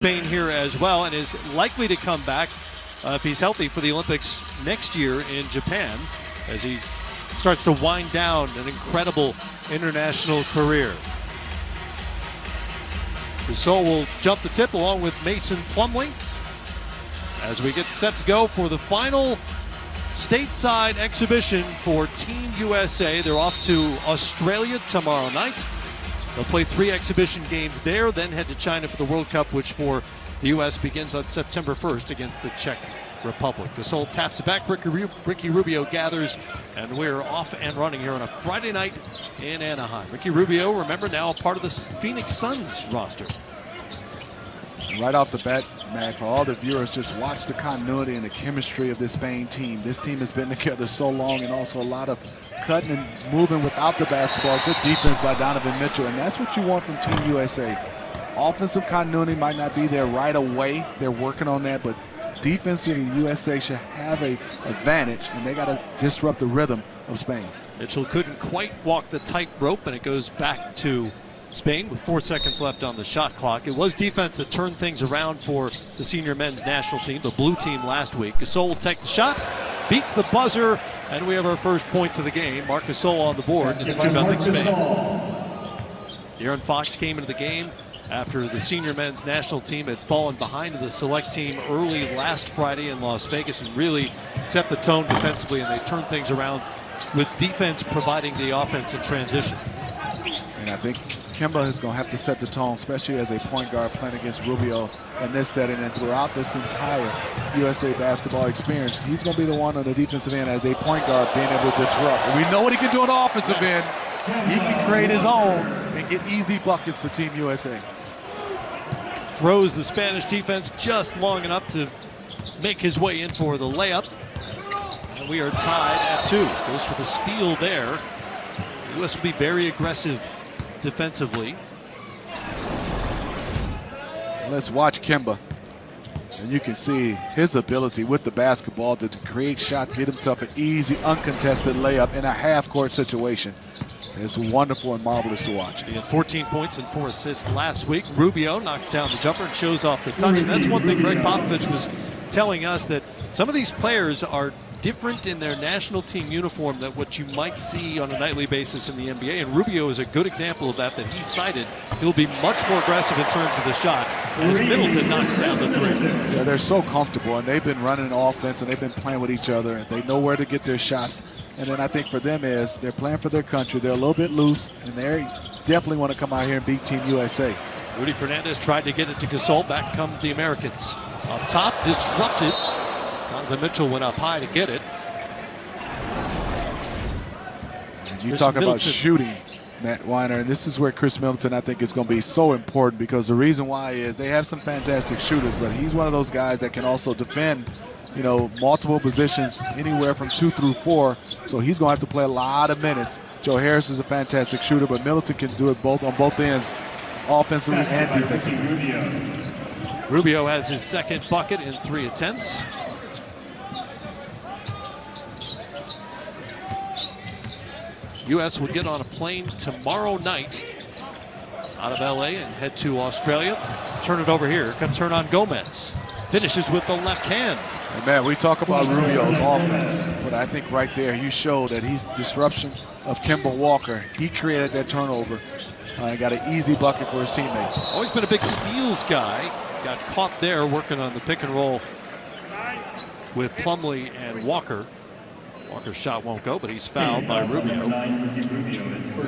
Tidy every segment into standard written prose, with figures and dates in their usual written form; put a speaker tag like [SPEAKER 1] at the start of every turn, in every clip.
[SPEAKER 1] Spain here as well, and is likely to come back if he's healthy for the Olympics next year in Japan, as he starts to wind down an incredible international career. Gasol will jump the tip along with Mason Plumlee as we get set to go for the final stateside exhibition for Team USA. They're off to Australia tomorrow night. They'll play 3 exhibition games there, then head to China for the World Cup, which for the U.S. begins on September 1st against the Czech Republic. Gasol taps it back, Ricky Rubio gathers, and we're off and running here on a Friday night in Anaheim. Ricky Rubio, remember, now a part of the Phoenix Suns roster.
[SPEAKER 2] Right off the bat, Matt, for all the viewers, just watch the continuity and the chemistry of this Spain team. This team has been together so long, and also a lot of cutting and moving without the basketball. Good defense by Donovan Mitchell, and that's what you want from Team USA. Offensive continuity might not be there right away. They're working on that, but defensively, USA should have an advantage, and they got to disrupt the rhythm of Spain.
[SPEAKER 1] Mitchell couldn't quite walk the tightrope, and it goes back to Spain with 4 seconds left on the shot clock. It was defense that turned things around for the senior men's national team, the blue team, last week. Gasol will take the shot, beats the buzzer, and we have our first points of the game. Marc Gasol on the board. It's 2-0 Spain. De'Aaron Fox came into the game after the senior men's national team had fallen behind the select team early last Friday in Las Vegas and really set the tone defensively, and they turned things around with defense providing the offense in transition.
[SPEAKER 2] And I think Kemba is going to have to set the tone, especially as a point guard playing against Rubio in this setting, and throughout this entire USA basketball experience. He's going to be the one on the defensive end as a point guard being able to disrupt. And we know what he can do on the offensive end. He can create his own and get easy buckets for Team USA.
[SPEAKER 1] Froze the Spanish defense just long enough to make his way in for the layup. And we are tied at 2. Goes for the steal there. The U.S. will be very aggressive defensively.
[SPEAKER 2] Let's watch Kemba. And you can see his ability with the basketball to create shots, get himself an easy, uncontested layup in a half-court situation. It's wonderful and marvelous to watch.
[SPEAKER 1] He had 14 points and 4 assists last week. Rubio knocks down the jumper and shows off the touch. And that's one thing Greg Popovich was telling us, that some of these players are different in their national team uniform than what you might see on a nightly basis in the NBA. And Rubio is a good example of that he cited. He'll be much more aggressive in terms of the shot as Middleton knocks down the 3.
[SPEAKER 2] Yeah, they're so comfortable, and they've been running offense, and they've been playing with each other, and they know where to get their shots. And then I think for them is they're playing for their country. They're a little bit loose, and they definitely want to come out here and beat Team USA. Rudy
[SPEAKER 1] Fernandez tried to get it to Gasol. Back come the Americans. Up top, disrupted. Donovan Mitchell went up high to get it.
[SPEAKER 2] You talk about shooting, Matt Weiner, and this is where Chris Middleton, I think, is going to be so important, because the reason why is they have some fantastic shooters, but he's one of those guys that can also defend, you know, multiple positions, anywhere from 2 through 4. So he's going to have to play a lot of minutes. Joe Harris is a fantastic shooter, but Middleton can do it both on both ends, offensively and defensively.
[SPEAKER 1] Rubio has his second bucket in 3 attempts. U.S. will get on a plane tomorrow night out of L.A. and head to Australia. Turn it over here. Here comes Hernan Gomez. Finishes with the left hand.
[SPEAKER 2] And man, we talk about Rubio's offense, but I think right there you show that he's disruption of Kemba Walker. He created that turnover and got an easy bucket for his teammate.
[SPEAKER 1] Always been a big steals guy. Got caught there working on the pick and roll with Plumlee and Walker. Walker's shot won't go, but he's fouled by Rubio.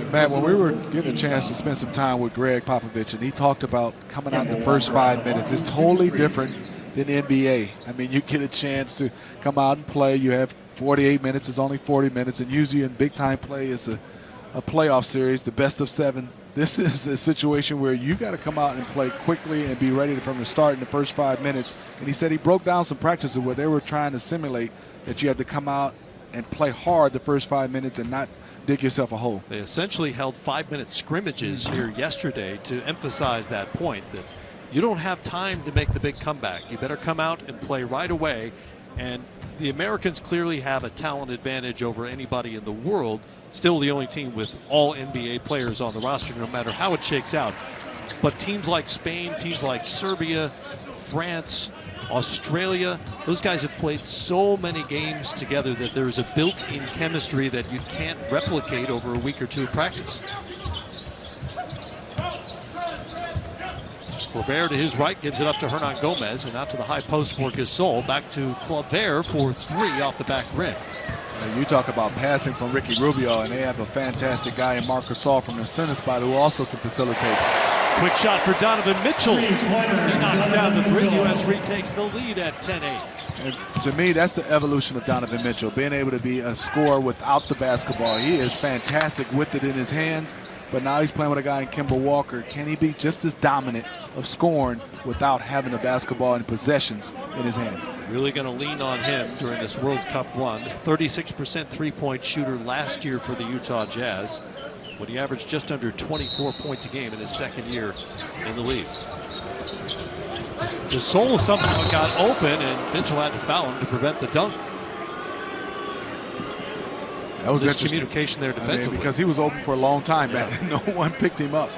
[SPEAKER 2] Matt, when we were getting a chance to spend some time with Greg Popovich, and he talked about coming out in the first 5 minutes, it's totally different than NBA. I mean, you get a chance to come out and play. You have 48 minutes. It's only 40 minutes, and usually in big-time play, it's a playoff series, the best of 7. This is a situation where you got to come out and play quickly and be ready from the start in the first 5 minutes. And he said he broke down some practices where they were trying to simulate that you had to come out and play hard the first 5 minutes and not dig yourself a hole.
[SPEAKER 1] They essentially held 5-minute scrimmages here yesterday to emphasize that point, that you don't have time to make the big comeback. You better come out and play right away. And the Americans clearly have a talent advantage over anybody in the world. Still the only team with all NBA players on the roster, no matter how it shakes out. But teams like Spain, teams like Serbia, France, Australia, those guys have played so many games together that there's a built-in chemistry that you can't replicate over a week or two of practice. Claver to his right gives it up to Hernan Gomez, and out to the high post for Gasol. Back to Claver for three off the back rim.
[SPEAKER 2] You talk about passing from Ricky Rubio, and they have a fantastic guy in Marc Gasol from the center spot who also can facilitate.
[SPEAKER 1] Quick shot for Donovan Mitchell. He knocks down the three. U.S. retakes the lead at 10-8.
[SPEAKER 2] And to me, that's the evolution of Donovan Mitchell, being able to be a scorer without the basketball. He is fantastic with it in his hands, but now he's playing with a guy in Kemba Walker. Can he be just as dominant of scoring without having the basketball and possessions in his hands?
[SPEAKER 1] Really going to lean on him during this World Cup run. 36% three-point shooter last year for the Utah Jazz, when he averaged just under 24 points a game in his second year in the league. Gasol somehow got open, and Mitchell had to foul him to prevent the dunk.
[SPEAKER 2] That was interesting.
[SPEAKER 1] Miscommunication there defensively.
[SPEAKER 2] Because he was open for a long time, man. No one picked him up.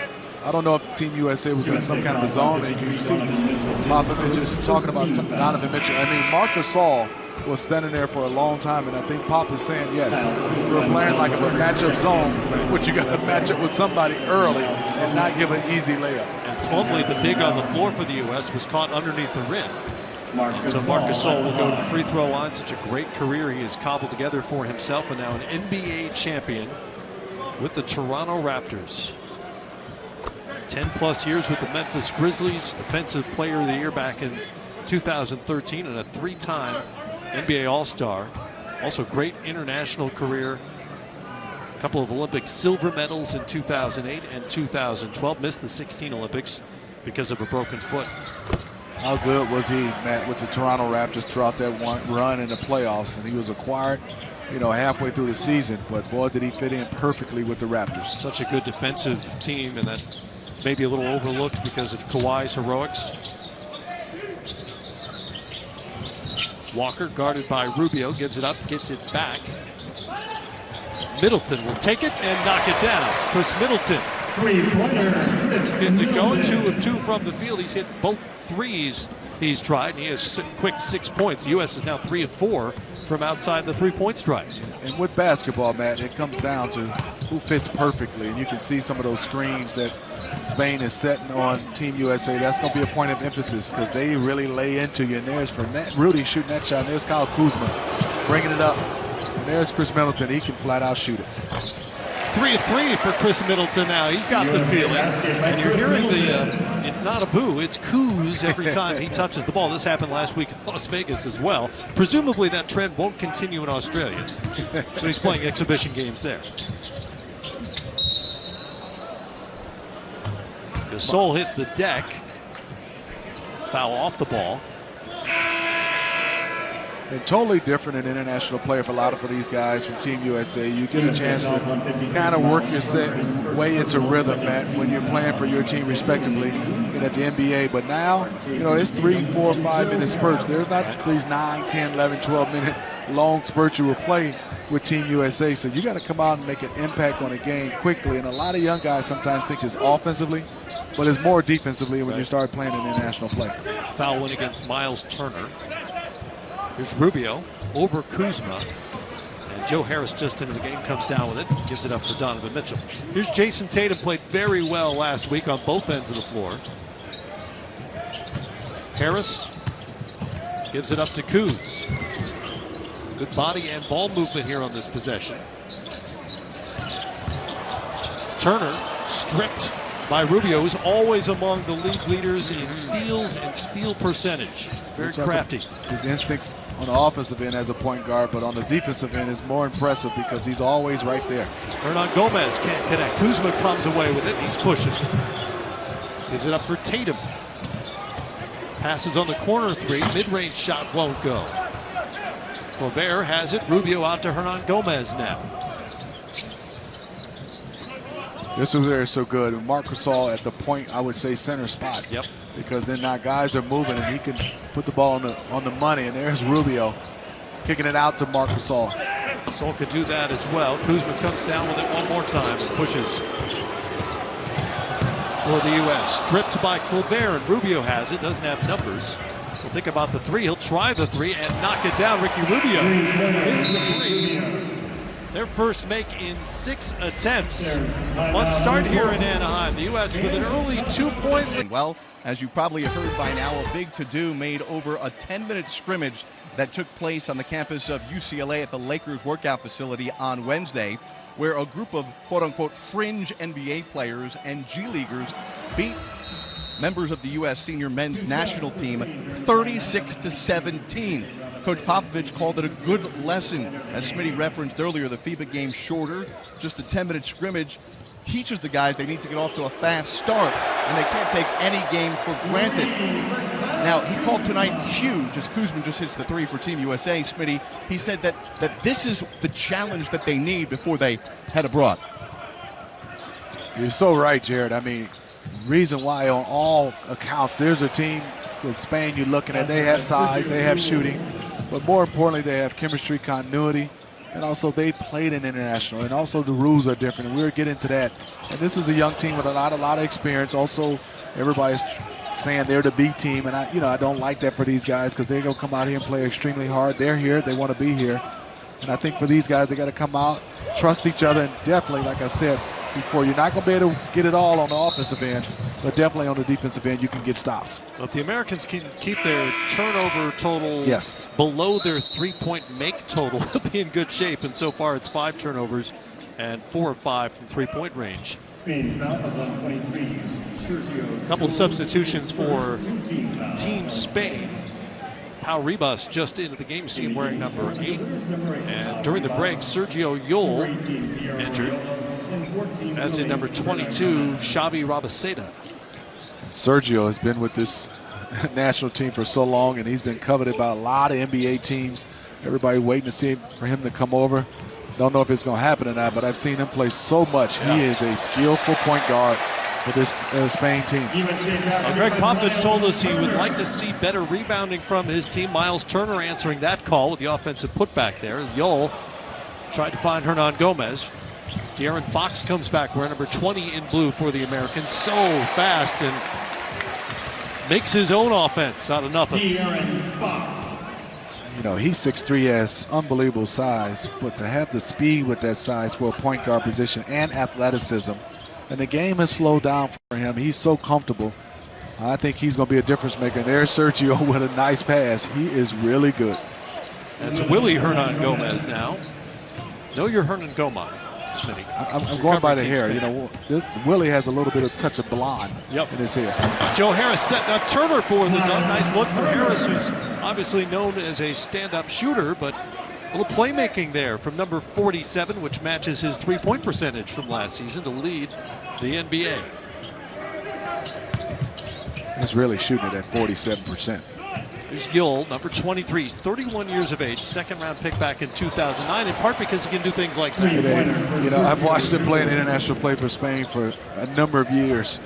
[SPEAKER 2] I don't know if Team USA was in some kind of a zone. And you see Popovich just talking about Donovan Mitchell. I mean, Marc Gasol was standing there for a long time, and I think Pop is saying, yes, we're playing like a matchup zone, but you got to match up with somebody early and not give an easy layup.
[SPEAKER 1] And Plumlee, the big on the floor for the U.S., was caught underneath the rim. And so Marc Gasol will go to the free throw line. Such a great career he has cobbled together for himself, and now an NBA champion with the Toronto Raptors. 10+ years with the Memphis Grizzlies, Defensive Player of the Year back in 2013, and a 3-time NBA All-Star. Also great international career. A couple of Olympic silver medals in 2008 and 2012. Missed the 16 Olympics because of a broken foot.
[SPEAKER 2] How good was he, Matt, with the Toronto Raptors throughout that one run in the playoffs? And he was acquired, you know, halfway through the season, but boy, did he fit in perfectly with the Raptors.
[SPEAKER 1] Such a good defensive team, and that maybe a little overlooked because of Kawhi's heroics. Walker guarded by Rubio, gives it up, gets it back. Middleton will take it and knock it down. Chris Middleton gets it going, 2 of 2 from the field. He's hit both threes he's tried, and he has quick 6 points. The U.S. is now 3 of 4 from outside the three-point strike.
[SPEAKER 2] And with basketball, Matt, it comes down to who fits perfectly, and you can see some of those screens that Spain is setting on Team USA. That's going to be a point of emphasis because they really lay into you. And there's for Rudy shooting that shot. And there's Kyle Kuzma bringing it up. And there's Chris Middleton. He can flat out shoot it.
[SPEAKER 1] 3 of 3 for Chris Middleton now. He's got the feeling. And you're hearing the, it's not a boo, it's Kuz every time he touches the ball. This happened last week in Las Vegas as well. Presumably that trend won't continue in Australia. So he's playing exhibition games there. Gasol hits the deck. Foul off the ball.
[SPEAKER 2] And totally different an international player for a lot of these guys from Team USA. You get a chance to kind of work your way into rhythm, Matt, when you're playing for your team respectively and at the NBA. But now, you know, it's 3, 4, 5 minute spurts. There's not these 9, 10, 11, 12 minute long spurts you will play with Team USA. So you got to come out and make an impact on a game quickly. And a lot of young guys sometimes think it's offensively, but it's more defensively when you start playing an international play.
[SPEAKER 1] Foul win against Miles Turner. Here's Rubio over Kuzma. And Joe Harris just into the game, comes down with it, gives it up for Donovan Mitchell. Here's Jason Tatum, played very well last week on both ends of the floor. Harris gives it up to Kuz. Good body and ball movement here on this possession. Turner stripped by Rubio, who's always among the league leaders in steals and steal percentage. Very crafty.
[SPEAKER 2] His instincts on the offensive end as a point guard, but on the defensive end is more impressive because he's always right there.
[SPEAKER 1] Hernan Gomez can't connect. Kuzma comes away with it. He's pushing. Gives it up for Tatum. Passes on the corner three. Mid-range shot won't go. Claver has it. Rubio out to Hernan Gomez now.
[SPEAKER 2] This was there so good. Marc Gasol at the point, I would say center spot.
[SPEAKER 1] Yep.
[SPEAKER 2] Because then now guys are moving and he can put the ball on the money. And there's Rubio kicking it out to Marc Gasol.
[SPEAKER 1] Gasol could do that as well. Kuzma comes down with it one more time and pushes. for the U.S. Stripped by Clover, and Rubio has it, doesn't have numbers. We'll think about the three. He'll try the three and knock it down. Ricky Rubio hits the three. Their first make in 6 attempts. Fun start here in Anaheim. The U.S. with an early 2-point lead.
[SPEAKER 3] Well, as you probably have heard by now, a big to-do made over a 10-minute scrimmage that took place on the campus of UCLA at the Lakers workout facility on Wednesday, where a group of quote-unquote fringe NBA players and G Leaguers beat members of the U.S. senior men's national team 36-17. Coach Popovich called it a good lesson. As Smitty referenced earlier, the FIBA game shorter, just a 10-minute scrimmage, teaches the guys they need to get off to a fast start, and they can't take any game for granted. Now, he called tonight huge as Kuzman just hits the three for Team USA. Smitty, he said that this is the challenge that they need before they head abroad.
[SPEAKER 2] You're so right, Jared. I mean, reason why on all accounts, there's a team with Spain you're looking at. They have size, they have shooting, but more importantly, they have chemistry, continuity, and also they played in international, and also the rules are different, and we'll get into that. And this is a young team with a lot of experience. Also, everybody's saying they're the B team, and I don't like that for these guys because they're going to come out here and play extremely hard. They're here, they want to be here, and I think for these guys, they got to come out, trust each other, and definitely, like I said before, you're not going to be able to get it all on the offensive end, but definitely on the defensive end, you can get stops.
[SPEAKER 1] Well, if the Americans can keep their turnover total below their three-point make total, they'll be in good shape. And so far, it's 5 turnovers and 4 of 5 from three-point range. A couple of substitutions for Team Spain. Pau Ribas just into the game, see him wearing number 8. And during the break, Sergio Yul entered, as did number 22, Xavi Rabaseda.
[SPEAKER 2] Sergio has been with this national team for so long, and he's been coveted by a lot of NBA teams. Everybody waiting to see for him to come over. Don't know if it's going to happen or not, but I've seen him play so much. Yeah. He is a skillful point guard for this Spain team.
[SPEAKER 1] Greg Popovich told us he would like to see better rebounding from his team. Miles Turner answering that call with the offensive putback there. Yol tried to find Hernan Gomez. De'Aaron Fox comes back wearing number 20 in blue for the Americans. So fast and makes his own offense out of nothing.
[SPEAKER 2] You know, he's 6'3", has unbelievable size, but to have the speed with that size for a point guard position and athleticism, and the game has slowed down for him. He's so comfortable. I think he's going to be a difference maker. And there's Sergio with a nice pass. He is really good.
[SPEAKER 1] That's Willie Hernan Gomez now. Know your Hernan Gomez, Smitty.
[SPEAKER 2] I'm going by the hair. Spain. You know, Willie has a little bit of touch of blonde in his hair.
[SPEAKER 1] Joe Harris setting up Turner for the dunk. Nice look for Harris, who's obviously known as a stand-up shooter, but a little playmaking there from number 47, which matches his three-point percentage from last season to lead the NBA.
[SPEAKER 2] He's really shooting it at 47%.
[SPEAKER 1] Here's Yul, number 23. He's 31 years of age, second-round pick back in 2009, in part because he can do things like that.
[SPEAKER 2] You know, I've watched him play an international play for Spain for a number of years.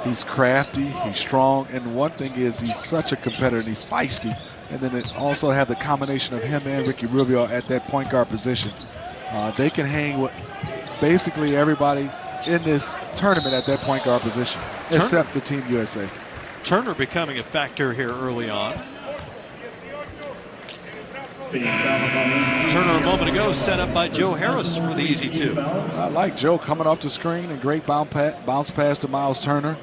[SPEAKER 2] He's crafty, he's strong, and one thing is he's such a competitor, and he's feisty. And then it also have the combination of him and Ricky Rubio at that point guard position. They can hang with basically everybody in this tournament at that point guard position, except the Team USA.
[SPEAKER 1] Turner becoming a factor here early on. Turner a moment ago set up by Joe Harris for the easy two.
[SPEAKER 2] I like Joe coming off the screen and great bounce pass to Miles Turner.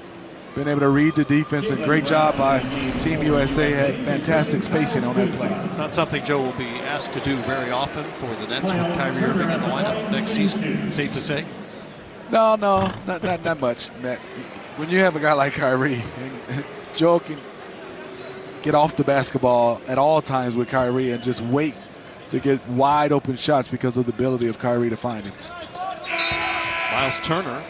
[SPEAKER 2] Been able to read the defense, and great job by Team USA. Had fantastic spacing on that play.
[SPEAKER 1] It's not something Joe will be asked to do very often for the Nets with Kyrie Irving in the lineup next season, safe to say?
[SPEAKER 2] No, not much, Matt. When you have a guy like Kyrie, and Joe can get off the basketball at all times with Kyrie and just wait to get wide open shots because of the ability of Kyrie to find him.
[SPEAKER 1] Miles Turner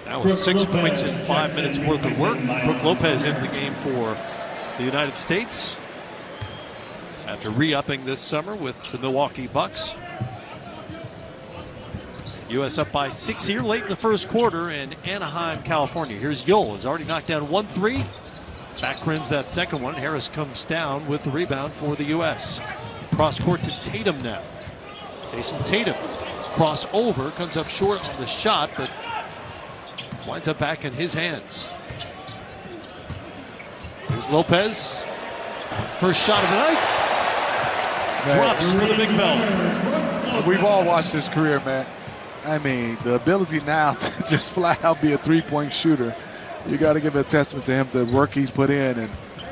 [SPEAKER 1] now with 6 points in 5 minutes worth of work. Brook Lopez into the game for the United States after re-upping this summer with the Milwaukee Bucks. U.S. up by 6 here late in the first quarter in Anaheim, California. Here's Yul, has already knocked down 1 3. Back rims that second one. Harris comes down with the rebound for the U.S. Cross court to Tatum now. Jason Tatum cross over, comes up short on the shot, but winds up back in his hands. Here's Lopez. First shot of the night. Drops for the big fella.
[SPEAKER 2] We've all watched his career, man. I mean, the ability now to just flat out be a three-point shooter, you got to give a testament to him, the work he's put in, and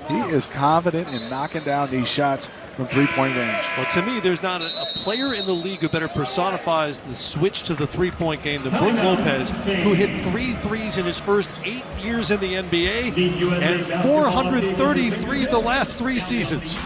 [SPEAKER 2] he is confident in knocking down these shots from three-point range.
[SPEAKER 1] Well, to me, there's not a player in the league who better personifies the switch to the three-point game than Brook Lopez, who hit 3 threes in his first 8 years in the NBA and 433 the last 3 seasons.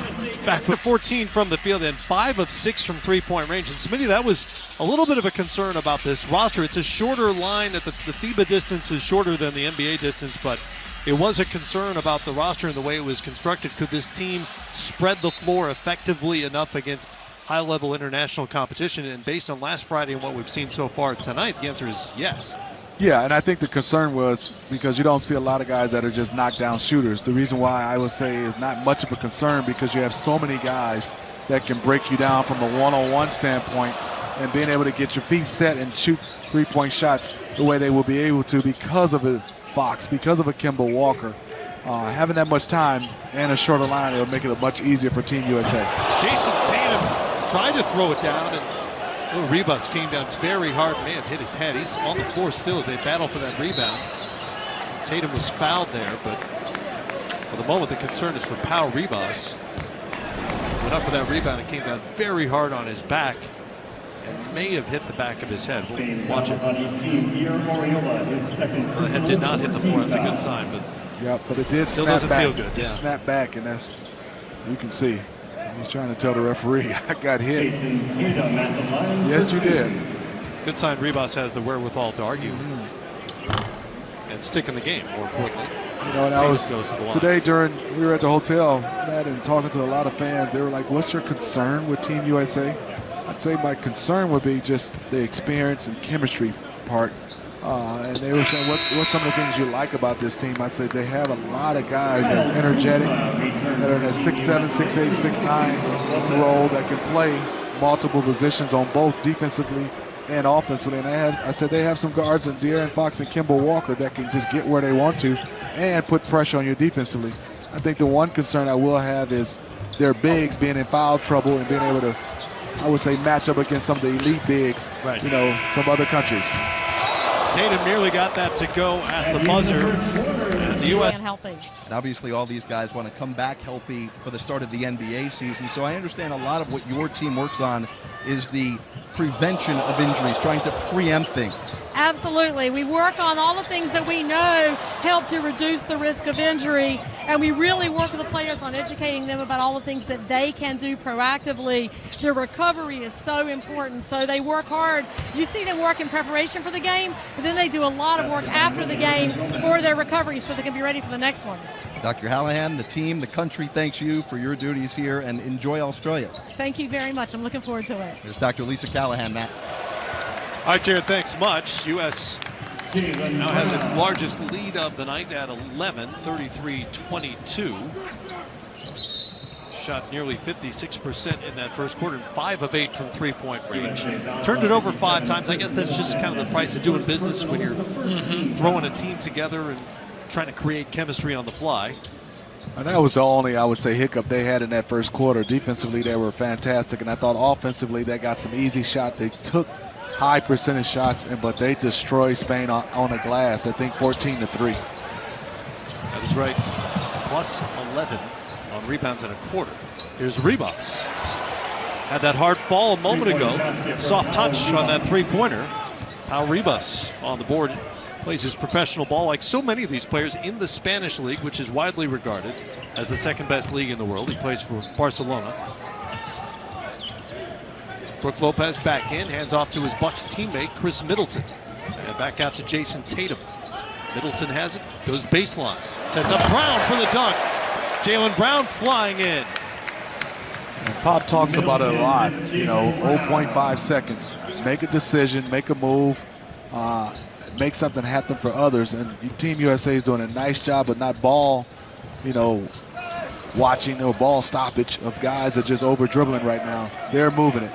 [SPEAKER 1] Back with 14 from the field and 5 of 6 from three-point range. And Smitty, that was a little bit of a concern about this roster. It's a shorter line. The FIBA distance is shorter than the NBA distance, but it was a concern about the roster and the way it was constructed. Could this team spread the floor effectively enough against high-level international competition? And based on last Friday and what we've seen so far tonight, the answer is yes.
[SPEAKER 2] Yeah, and I think the concern was because you don't see a lot of guys that are just knockdown shooters. The reason why I would say is not much of a concern because you have so many guys that can break you down from a one-on-one standpoint, and being able to get your feet set and shoot three-point shots the way they will be able to because of a Fox, because of a Kemba Walker. Having that much time and a shorter line, it'll make it much easier for Team USA.
[SPEAKER 1] Jason Tatum tried to throw it down, and Ribas came down very hard. Man, hit his head. He's on the floor still as they battle for that rebound. Tatum was fouled there, but for the moment, the concern is for Pau Ribas. Went up for that rebound and came down very hard on his back and may have hit the back of his head. We'll watch it. The head did not hit the floor. That's a good sign, but
[SPEAKER 2] yeah, but it did
[SPEAKER 1] still
[SPEAKER 2] snap
[SPEAKER 1] doesn't
[SPEAKER 2] back.
[SPEAKER 1] feel good. Yeah.
[SPEAKER 2] It snapped back, and that's, you can see. He's trying to tell the referee, I got hit. Yes, you did.
[SPEAKER 1] Good sign Ribas has the wherewithal to argue and stick in the game, more importantly.
[SPEAKER 2] You know, and I was today we were at the hotel, Matt, and talking to a lot of fans. They were like, what's your concern with Team USA? I'd say my concern would be just the experience and chemistry part. And they were saying, what's some of the things you like about this team? I'd say they have a lot of guys that's energetic, that are in a 6'7", 6'8", 6'9" role that can play multiple positions on both defensively and offensively. And I said they have some guards in De'Aaron Fox and Kemba Walker that can just get where they want to and put pressure on you defensively. I think the one concern I will have is their bigs being in foul trouble and being able to, I would say, match up against some of the elite bigs,
[SPEAKER 1] right,
[SPEAKER 2] you know, from other countries.
[SPEAKER 1] Tatum nearly got that to go at the buzzer. And the U.S.
[SPEAKER 3] And obviously all these guys want to come back healthy for the start of the NBA season. So I understand a lot of what your team works on is the prevention of injuries, trying to preempt things.
[SPEAKER 4] Absolutely. We work on all the things that we know help to reduce the risk of injury, and we really work with the players on educating them about all the things that they can do proactively. Their recovery is so important, so they work hard. You see them work in preparation for the game, but then they do a lot of work after the game for their recovery so they can be ready for the next one.
[SPEAKER 3] Dr. Hallahan, the team, the country thanks you for your duties here, and enjoy Australia.
[SPEAKER 4] Thank you very much. I'm looking forward to it.
[SPEAKER 3] There's Dr. Lisa Callahan, Matt.
[SPEAKER 1] All right, Jared, thanks much. U.S. now has its largest lead of the night at 11, 33-22. Shot nearly 56% in that first quarter, and 5 of 8 from three-point range. Turned it over 5 times. I guess that's just kind of the price of doing business when you're throwing a team together and trying to create chemistry on the fly.
[SPEAKER 2] And that was the only, I would say, hiccup they had in that first quarter. Defensively, they were fantastic, and I thought offensively they got some easy shots. They took high percentage shots, but they destroyed Spain on the glass. I think 14-3.
[SPEAKER 1] That is right. Plus 11 on rebounds in a quarter. Here's Ribas. Had that hard fall a moment ago. Soft touch on that three-pointer. Pau Ribas on the board. Plays his professional ball like so many of these players in the Spanish league, which is widely regarded as the second best league in the world. He plays for Barcelona. Brook Lopez back in, hands off to his Bucks teammate, Chris Middleton. And back out to Jason Tatum. Middleton has it, goes baseline. Sets up Brown for the dunk. Jaylen Brown flying in.
[SPEAKER 2] And Pop talks about it a lot, you know, 0.5 seconds. Make a decision, make a move, make something happen for others. And Team USA is doing a nice job of not ball, you know, watching or ball stoppage of guys that are just over dribbling right now. They're moving it.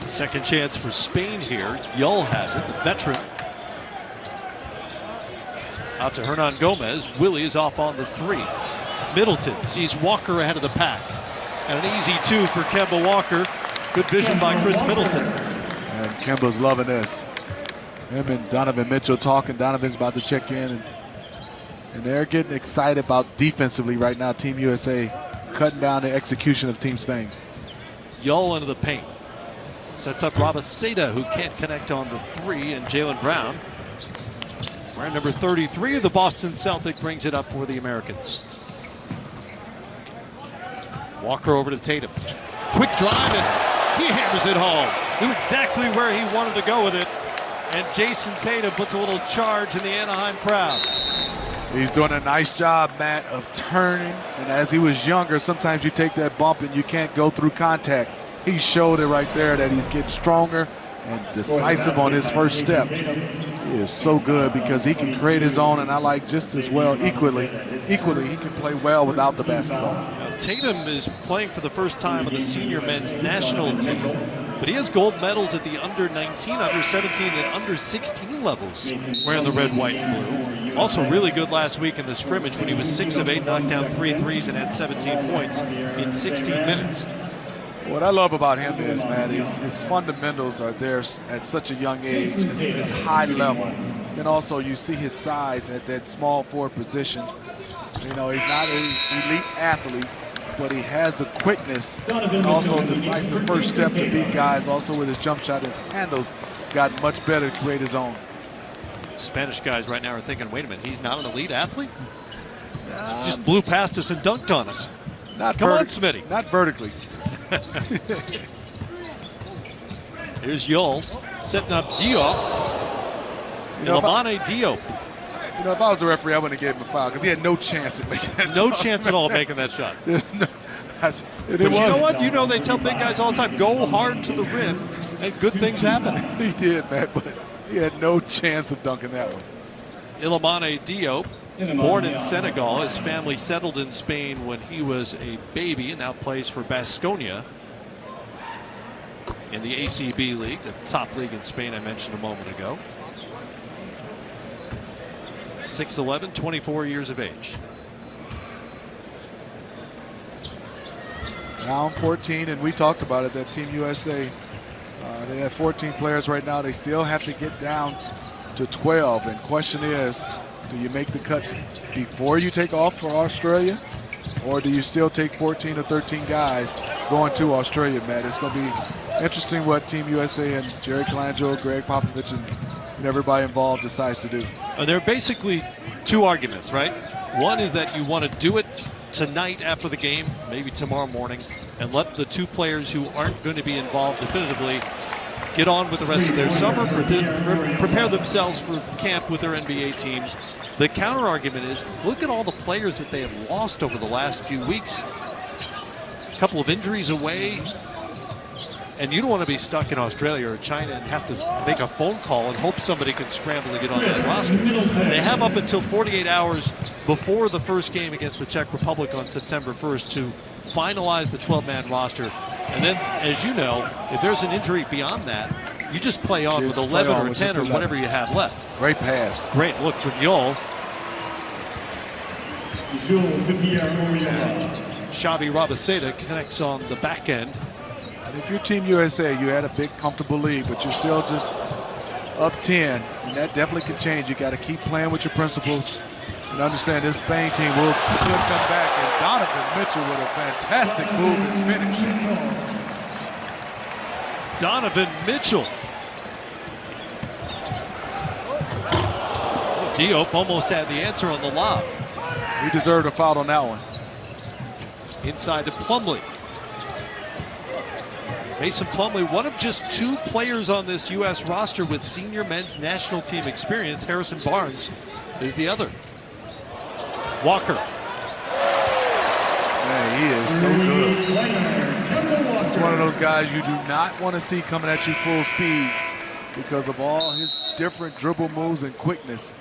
[SPEAKER 1] Second chance for Spain here. Yull has it, the veteran. Out to Hernan Gomez. Willie is off on the 3. Middleton sees Walker ahead of the pack. And an easy 2 for Kemba Walker. Good vision by Chris Middleton.
[SPEAKER 2] And Kemba's loving this. Him and Donovan Mitchell talking. Donovan's about to check in. And they're getting excited about defensively right now. Team USA cutting down the execution of Team Spain.
[SPEAKER 1] Yull into the paint. Sets up Rabaseda, who can't connect on the 3. And Jaylen Brown, wearing number 33 of the Boston Celtic, brings it up for the Americans. Walker over to Tatum. Quick drive, and he hammers it home. Knew exactly where he wanted to go with it. And Jason Tatum puts a little charge in the Anaheim crowd.
[SPEAKER 2] He's doing a nice job, Matt, of turning. And as he was younger, sometimes you take that bump and you can't go through contact. He showed it right there that he's getting stronger and decisive on his first step. He is so good because he can create his own, and I like just as well equally he can play well without the basketball.
[SPEAKER 1] Now, Tatum is playing for the first time on the senior men's national team, but he has gold medals at the under 19, under 17, and under 16 levels wearing the red, white, and blue. Also really good last week in the scrimmage when he was 6 of 8, knocked down 3 threes, and had 17 points in 16 minutes.
[SPEAKER 2] What I love about him is, man, his fundamentals are there at such a young age. It's high level. And also you see his size at that small forward position. You know, he's not an elite athlete, but he has the quickness and also a decisive first step to beat guys. Also with his jump shot, his handles got much better to create his own.
[SPEAKER 1] Spanish guys right now are thinking, wait a minute, he's not an elite athlete? Just blew past us and dunked on us. Come on, Smitty.
[SPEAKER 2] Not vertically.
[SPEAKER 1] Here's Yull setting up Diop. Lamane Diop.
[SPEAKER 2] You know, if I was a referee, I wouldn't have gave him a foul because he had no chance at making that
[SPEAKER 1] No chance at all making that shot.
[SPEAKER 2] But
[SPEAKER 1] you know what? You know they tell big guys all the time, go hard to the rim, and good things happen.
[SPEAKER 2] He did, man, but he had no chance of dunking that one.
[SPEAKER 1] Ilamane Diop, born in Senegal. His family settled in Spain when he was a baby and now plays for Baskonia in the ACB League, the top league in Spain I mentioned a moment ago. 6'11", 24 years of age.
[SPEAKER 2] Down 14, and we talked about it, that Team USA, they have 14 players right now. They still have to get down to 12, and question is, do you make the cuts before you take off for Australia, or do you still take 14 or 13 guys going to Australia, Matt? It's going to be interesting what Team USA and Jerry Colangelo, Greg Popovich, and everybody involved decides to do.
[SPEAKER 1] There are basically two arguments, right? One is that you want to do it tonight after the game, maybe tomorrow morning, and let the two players who aren't going to be involved definitively get on with the rest of their summer, prepare themselves for camp with their NBA teams. The counter argument is, look at all the players that they have lost over the last few weeks. A couple of injuries away, and you don't want to be stuck in Australia or China and have to make a phone call and hope somebody can scramble to get on that roster. They have up until 48 hours before the first game against the Czech Republic on September 1st to finalize the 12-man roster. And then, as you know, if there's an injury beyond that, you just play on with 11 or 10 or whatever you have left.
[SPEAKER 2] Great pass.
[SPEAKER 1] Great look from Yull. Xavi Rabaseda connects on the back end.
[SPEAKER 2] And if you're Team USA, you had a big, comfortable lead, but you're still just up 10, and that definitely could change. You got to keep playing with your principles and understand this Spain team could come back. And Donovan Mitchell with a fantastic move and finish.
[SPEAKER 1] Donovan Mitchell. Diop almost had the answer on the lob.
[SPEAKER 2] He deserved a foul on that one.
[SPEAKER 1] Inside to Plumlee. Mason Plumlee, one of just two players on this U.S. roster with senior men's national team experience. Harrison Barnes is the other. Walker.
[SPEAKER 2] Man, he is so good. He's one of those guys you do not want to see coming at you full speed because of all his different dribble moves and quickness.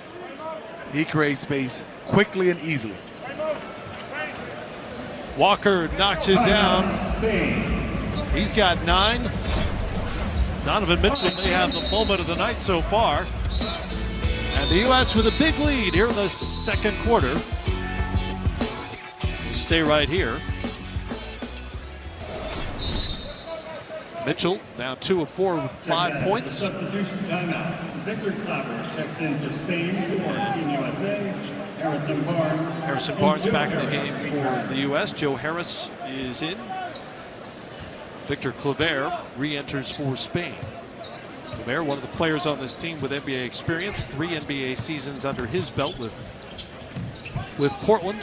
[SPEAKER 2] He creates space quickly and easily.
[SPEAKER 1] Walker knocks it down. He's got 9. Donovan Mitchell may have the moment of the night so far And the U.S. with a big lead here in the second quarter. We'll stay right here. Mitchell now 2 of 4 with 5 points.
[SPEAKER 5] Substitution timeout. Victor Clapper checks in for Spain for Team USA.
[SPEAKER 1] Harrison Barnes back in the game for the U.S. Joe Harris is in. Victor Claver re-enters for Spain. Claver, one of the players on this team with NBA experience, 3 NBA seasons under his belt with Portland.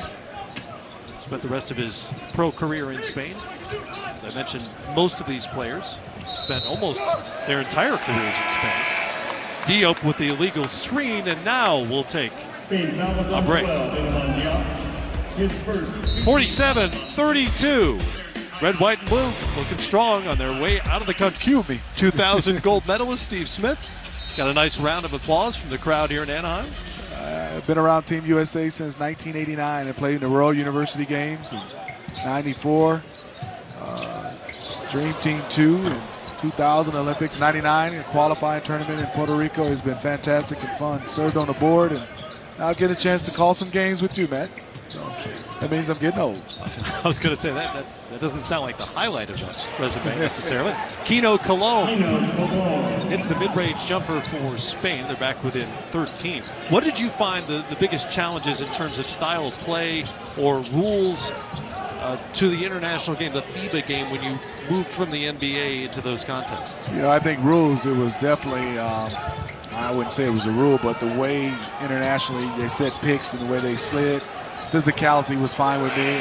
[SPEAKER 1] Spent the rest of his pro career in Spain. I mentioned most of these players spent almost their entire careers in Spain. Diop with the illegal screen, and now we'll take a break. 47-32. Red, white, and blue looking strong on their way out of the country.
[SPEAKER 2] Cue me.
[SPEAKER 1] 2000 gold medalist Steve Smith. Got a nice round of applause from the crowd here in Anaheim.
[SPEAKER 2] I've been around Team USA since 1989 and played in the World University Games in 94. Dream Team 2 in 2000 Olympics, 99 a qualifying tournament in Puerto Rico has been fantastic and fun. Served on the board, and now I get a chance to call some games with you, Matt. So that means I'm getting old.
[SPEAKER 1] I was going to say that doesn't sound like the highlight of that resume necessarily. Kino Colon hits the mid-range jumper for Spain. They're back within 13. What did you find the biggest challenges in terms of style of play or rules to the international game, the FIBA game, when you moved from the NBA into those contests?
[SPEAKER 2] You know, I think rules, it was definitely, I wouldn't say it was a rule, but the way internationally they set picks and the way they slid, physicality was fine with me.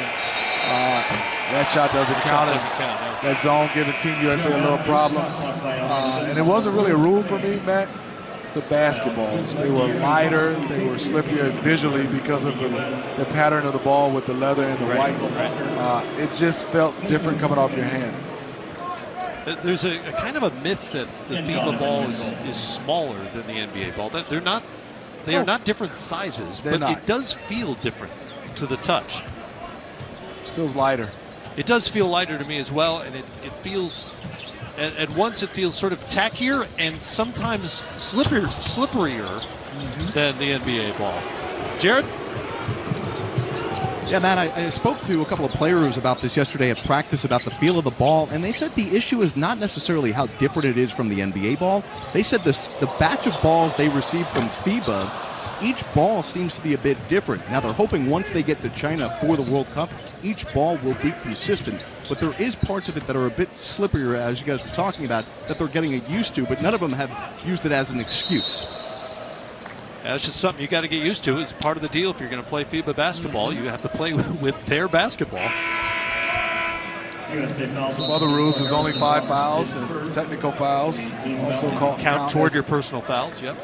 [SPEAKER 2] That shot doesn't count. That zone giving Team USA a little problem. And it wasn't really a rule for me, Matt. The basketballs, they were lighter, they were slippier visually because of the pattern of the ball with the leather and the white. It just felt different coming off your hand.
[SPEAKER 1] There's a kind of a myth that the FIBA ball is smaller than the NBA ball. They are not different sizes, but it does feel different to the touch.
[SPEAKER 2] It feels lighter.
[SPEAKER 1] It does feel lighter to me as well, and it feels, at once it feels sort of tackier and sometimes slipperier than the NBA ball. Jared?
[SPEAKER 3] Yeah, Matt, I spoke to a couple of players about this yesterday at practice about the feel of the ball, and they said the issue is not necessarily how different it is from the NBA ball. They said the batch of balls they received from FIBA, each ball seems to be a bit different. Now they're hoping once they get to China for the World Cup, each ball will be consistent. But there is parts of it that are a bit slipperier, as you guys were talking about, that they're getting used to, but none of them have used it as an excuse.
[SPEAKER 1] Yeah, it's just something you got to get used to. It's part of the deal. If you're going to play FIBA basketball, you have to play with their basketball.
[SPEAKER 2] Some other rules, there's only 5 fouls and technical fouls. Also
[SPEAKER 1] count toward your personal fouls, yep.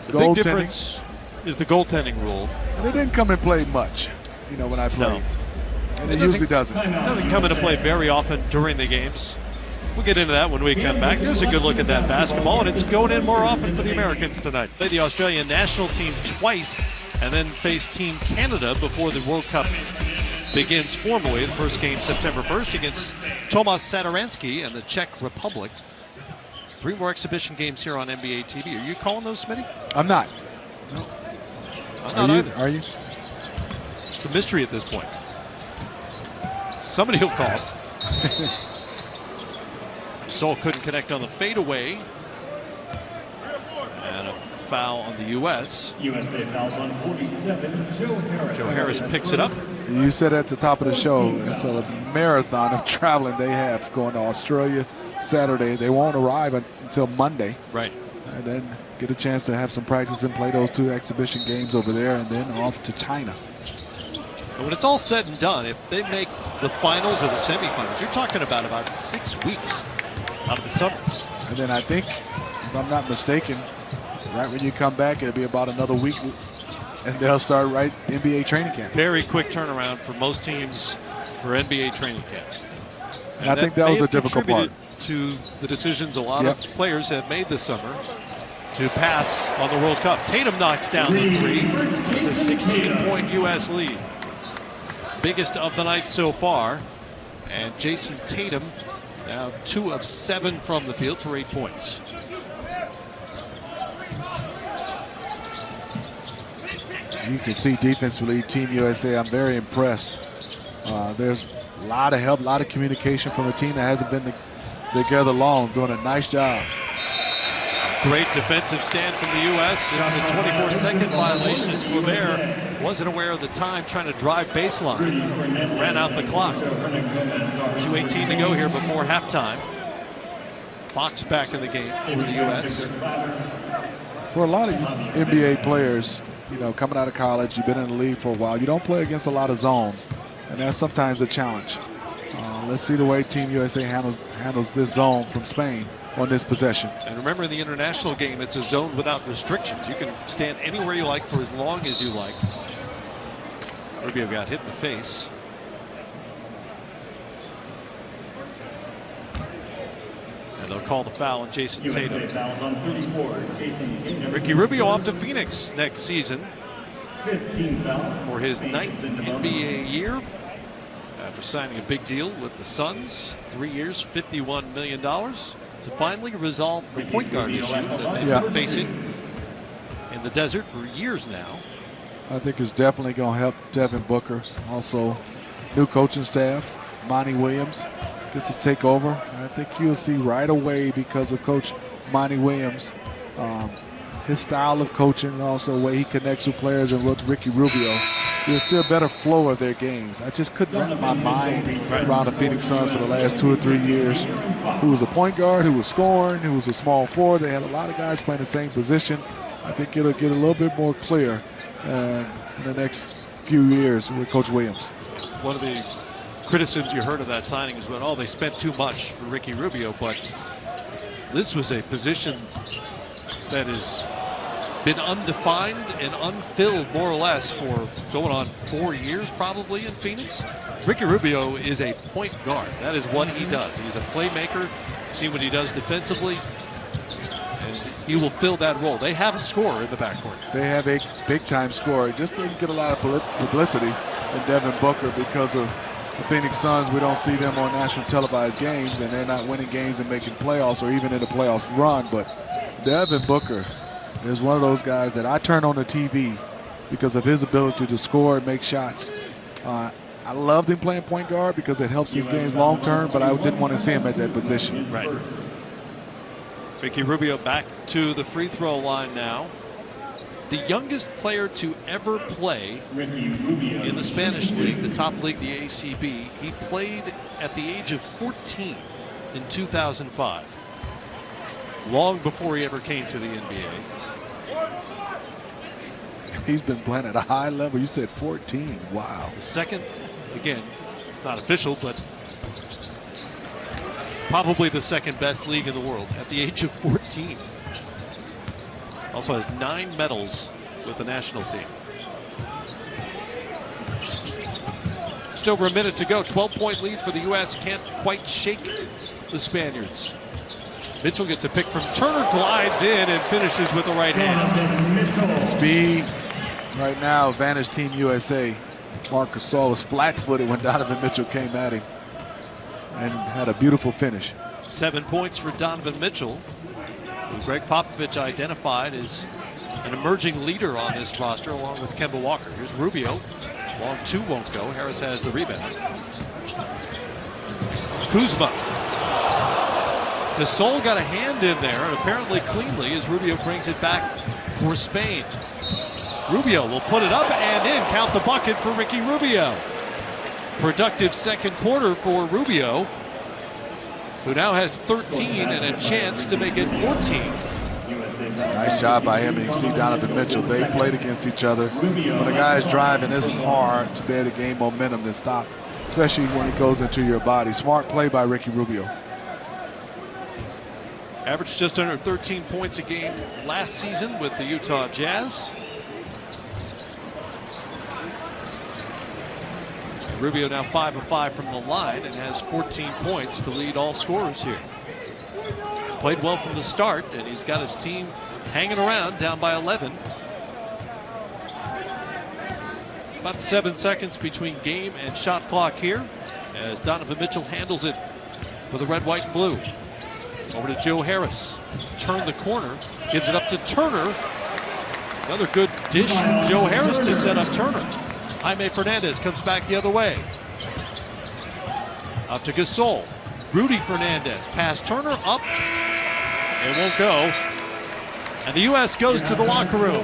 [SPEAKER 1] The big difference is the goaltending rule.
[SPEAKER 2] And it didn't come and play much, you know, when I played. No. And it usually doesn't.
[SPEAKER 1] It doesn't come into play very often during the games. We'll get into that when we come back. There's a good look at that basketball, and it's going in more often for the Americans tonight. Play the Australian national team twice and then face Team Canada before the World Cup begins formally. The first game September 1st against Tomas Satoransky and the Czech Republic. 3 more exhibition games here on NBA TV. Are you calling those, Smitty?
[SPEAKER 2] I'm not.
[SPEAKER 1] No. I'm not either.
[SPEAKER 2] Are you?
[SPEAKER 1] It's a mystery at this point. Somebody will call. Sol couldn't connect on the fadeaway. And a foul on the U.S.
[SPEAKER 5] USA fouls on 47, Joe Harris.
[SPEAKER 1] Joe Harris picks it up.
[SPEAKER 2] You said at the top of the show, it's a marathon of traveling they have going to Australia Saturday. They won't arrive until Monday.
[SPEAKER 1] Right.
[SPEAKER 2] And then get a chance to have some practice and play those 2 exhibition games over there and then off to China.
[SPEAKER 1] And when it's all said and done, if they make the finals or the semifinals, you're talking about 6 weeks out of the summer.
[SPEAKER 2] And then I think, if I'm not mistaken, right when you come back, it'll be about another week and they'll start NBA training camp.
[SPEAKER 1] Very quick turnaround for most teams for NBA training camp.
[SPEAKER 2] And I think that was a difficult part.
[SPEAKER 1] To the decisions a lot of players have made this summer to pass on the World Cup. Tatum knocks down the 3. It's a 16-point U.S. lead. Biggest of the night so far. And Jason Tatum now 2 of 7 from the field for 8 points.
[SPEAKER 2] you can see defensively, Team USA, I'm very impressed. There's a lot of help, a lot of communication from a team that hasn't been together long, doing a nice job.
[SPEAKER 1] Great defensive stand from the U.S. It's a 24-second violation as Kleber wasn't aware of the time, trying to drive baseline. Ran out the clock. 2:18 to go here before halftime. Fox back in the game for the U.S.
[SPEAKER 2] For a lot of NBA players, you know, coming out of college, you've been in the league for a while, you don't play against a lot of zone, and that's sometimes a challenge. Let's see the way Team USA handles this zone from Spain on this possession.
[SPEAKER 1] And remember, in the international game, it's a zone without restrictions. You can stand anywhere you like for as long as you like. Rubio got hit in the face. And they'll call the foul on Jason Tatum.
[SPEAKER 5] Fouls on 34, Jason Tatum.
[SPEAKER 1] Ricky Rubio off to Phoenix next season
[SPEAKER 5] 15 foul
[SPEAKER 1] for his
[SPEAKER 5] Spain
[SPEAKER 1] 9th
[SPEAKER 5] in the bonus.
[SPEAKER 1] NBA year. After signing a big deal with the Suns, 3 years, $51 million, to finally resolve the point guard issue that they've been facing in the desert for years now.
[SPEAKER 2] I think it's definitely going to help Devin Booker. Also, new coaching staff, Monty Williams gets to take over. I think you'll see right away, because of Coach Monty Williams, his style of coaching, and also the way he connects with players, and with Ricky Rubio, you'll see a better flow of their games. I just couldn't wrap my mind around the Phoenix Suns for the last 2 or 3 years. Who was a point guard, who was scoring, who was a small forward. They had a lot of guys playing the same position. I think it'll get a little bit more clear in the next few years with Coach Williams.
[SPEAKER 1] One of the criticisms you heard of that signing is when, oh, they spent too much for Ricky Rubio, but this was a position that has been undefined and unfilled more or less for going on 4 years probably in Phoenix. Ricky Rubio is a point guard. That is what he does. He's a playmaker. See what he does defensively, and he will fill that role. They have a scorer in the backcourt.
[SPEAKER 2] They have a big-time scorer. Just didn't get a lot of publicity in Devin Booker because of the Phoenix Suns. We don't see them on national televised games, and they're not winning games and making playoffs or even in the playoffs run. But Devin Booker is one of those guys that I turn on the TV because of his ability to score and make shots. I loved him playing point guard because it helps his games long term, but I didn't want to see him at that position.
[SPEAKER 1] Right. Ricky Rubio back to the free throw line now. The youngest player to ever play in the Spanish league, the top league, the ACB. He played at the age of 14 in 2005, long before he ever came to the NBA.
[SPEAKER 2] He's been playing at a high level. You said 14. Wow.
[SPEAKER 1] The second, again, it's not official, but probably the second best league in the world at the age of 14. Also has 9 medals with the national team. Just over a minute to go. 12-point lead for the U.S. Can't quite shake the Spaniards. Mitchell gets a pick from Turner, glides in and finishes with the right hand.
[SPEAKER 2] Speed right now, advantage Team USA. Marc Gasol was flat-footed when Donovan Mitchell came at him and had a beautiful finish.
[SPEAKER 1] 7 points for Donovan Mitchell, who Greg Popovich identified as an emerging leader on this roster along with Kemba Walker. Here's Rubio. Long 2 won't go. Harris has the rebound. Kuzma. Gasol got a hand in there, and apparently cleanly, as Rubio brings it back for Spain. Rubio will put it up and in. Count the bucket for Ricky Rubio. Productive second quarter for Rubio, who now has 13 and a chance to make it 14.
[SPEAKER 2] Nice job by him. And you see Donovan Mitchell. They played against each other. When a guy is driving, it's hard to be able to gain momentum and stop, especially when it goes into your body. Smart play by Ricky Rubio.
[SPEAKER 1] Averaged just under 13 points a game last season with the Utah Jazz. Rubio now 5 of 5 from the line and has 14 points to lead all scorers here. Played well from the start, and he's got his team hanging around down by 11. About 7 seconds between game and shot clock here as Donovan Mitchell handles it for the red, white, and blue. Over to Joe Harris. Turn the corner, gives it up to Turner. Another good dish from Joe Harris to set up Turner. Jaime Fernandez comes back the other way. Up to Gasol. Rudy Fernandez. Pass Turner up. It won't go. And the U.S. goes to the locker room.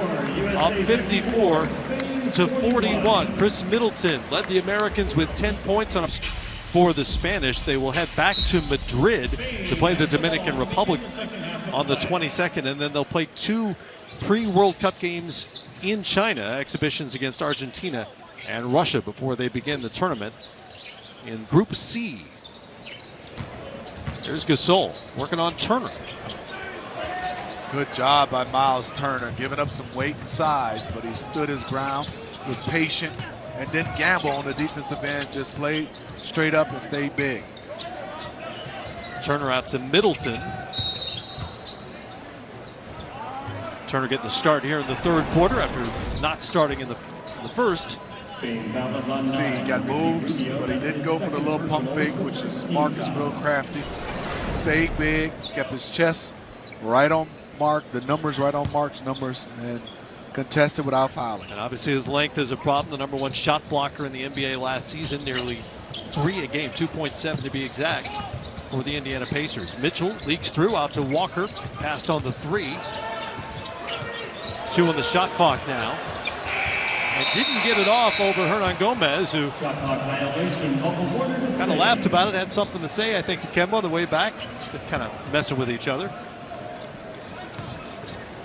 [SPEAKER 1] Up 54-41. Chris Middleton led the Americans with 10 points on for the Spanish. They will head back to Madrid to play the Dominican Republic on the 22nd, and then they'll play 2 pre-World Cup games in China, exhibitions against Argentina and Russia before they begin the tournament in Group C. There's Gasol working on Turner.
[SPEAKER 2] Good job by Miles Turner, giving up some weight and size, but he stood his ground, was patient, and didn't gamble on the defensive end, just played straight up and stayed big.
[SPEAKER 1] Turner out to Middleton. Turner getting the start here in the third quarter after not starting in the first.
[SPEAKER 2] See, he got moves, but he didn't go for the little pump fake, which is smart, is real crafty. Stayed big, kept his chest right on Mark, the numbers right on Mark's numbers, and contested without fouling.
[SPEAKER 1] And obviously his length is a problem. The #1 shot blocker in the NBA last season, nearly 3 a game, 2.7 to be exact, for the Indiana Pacers. Mitchell leaks through out to Walker, passed on the 3. 2 on the shot clock now. And didn't get it off over Hernan Gomez, who kind of laughed about it, had something to say, I think, to Kemba on the way back. They're kind of messing with each other.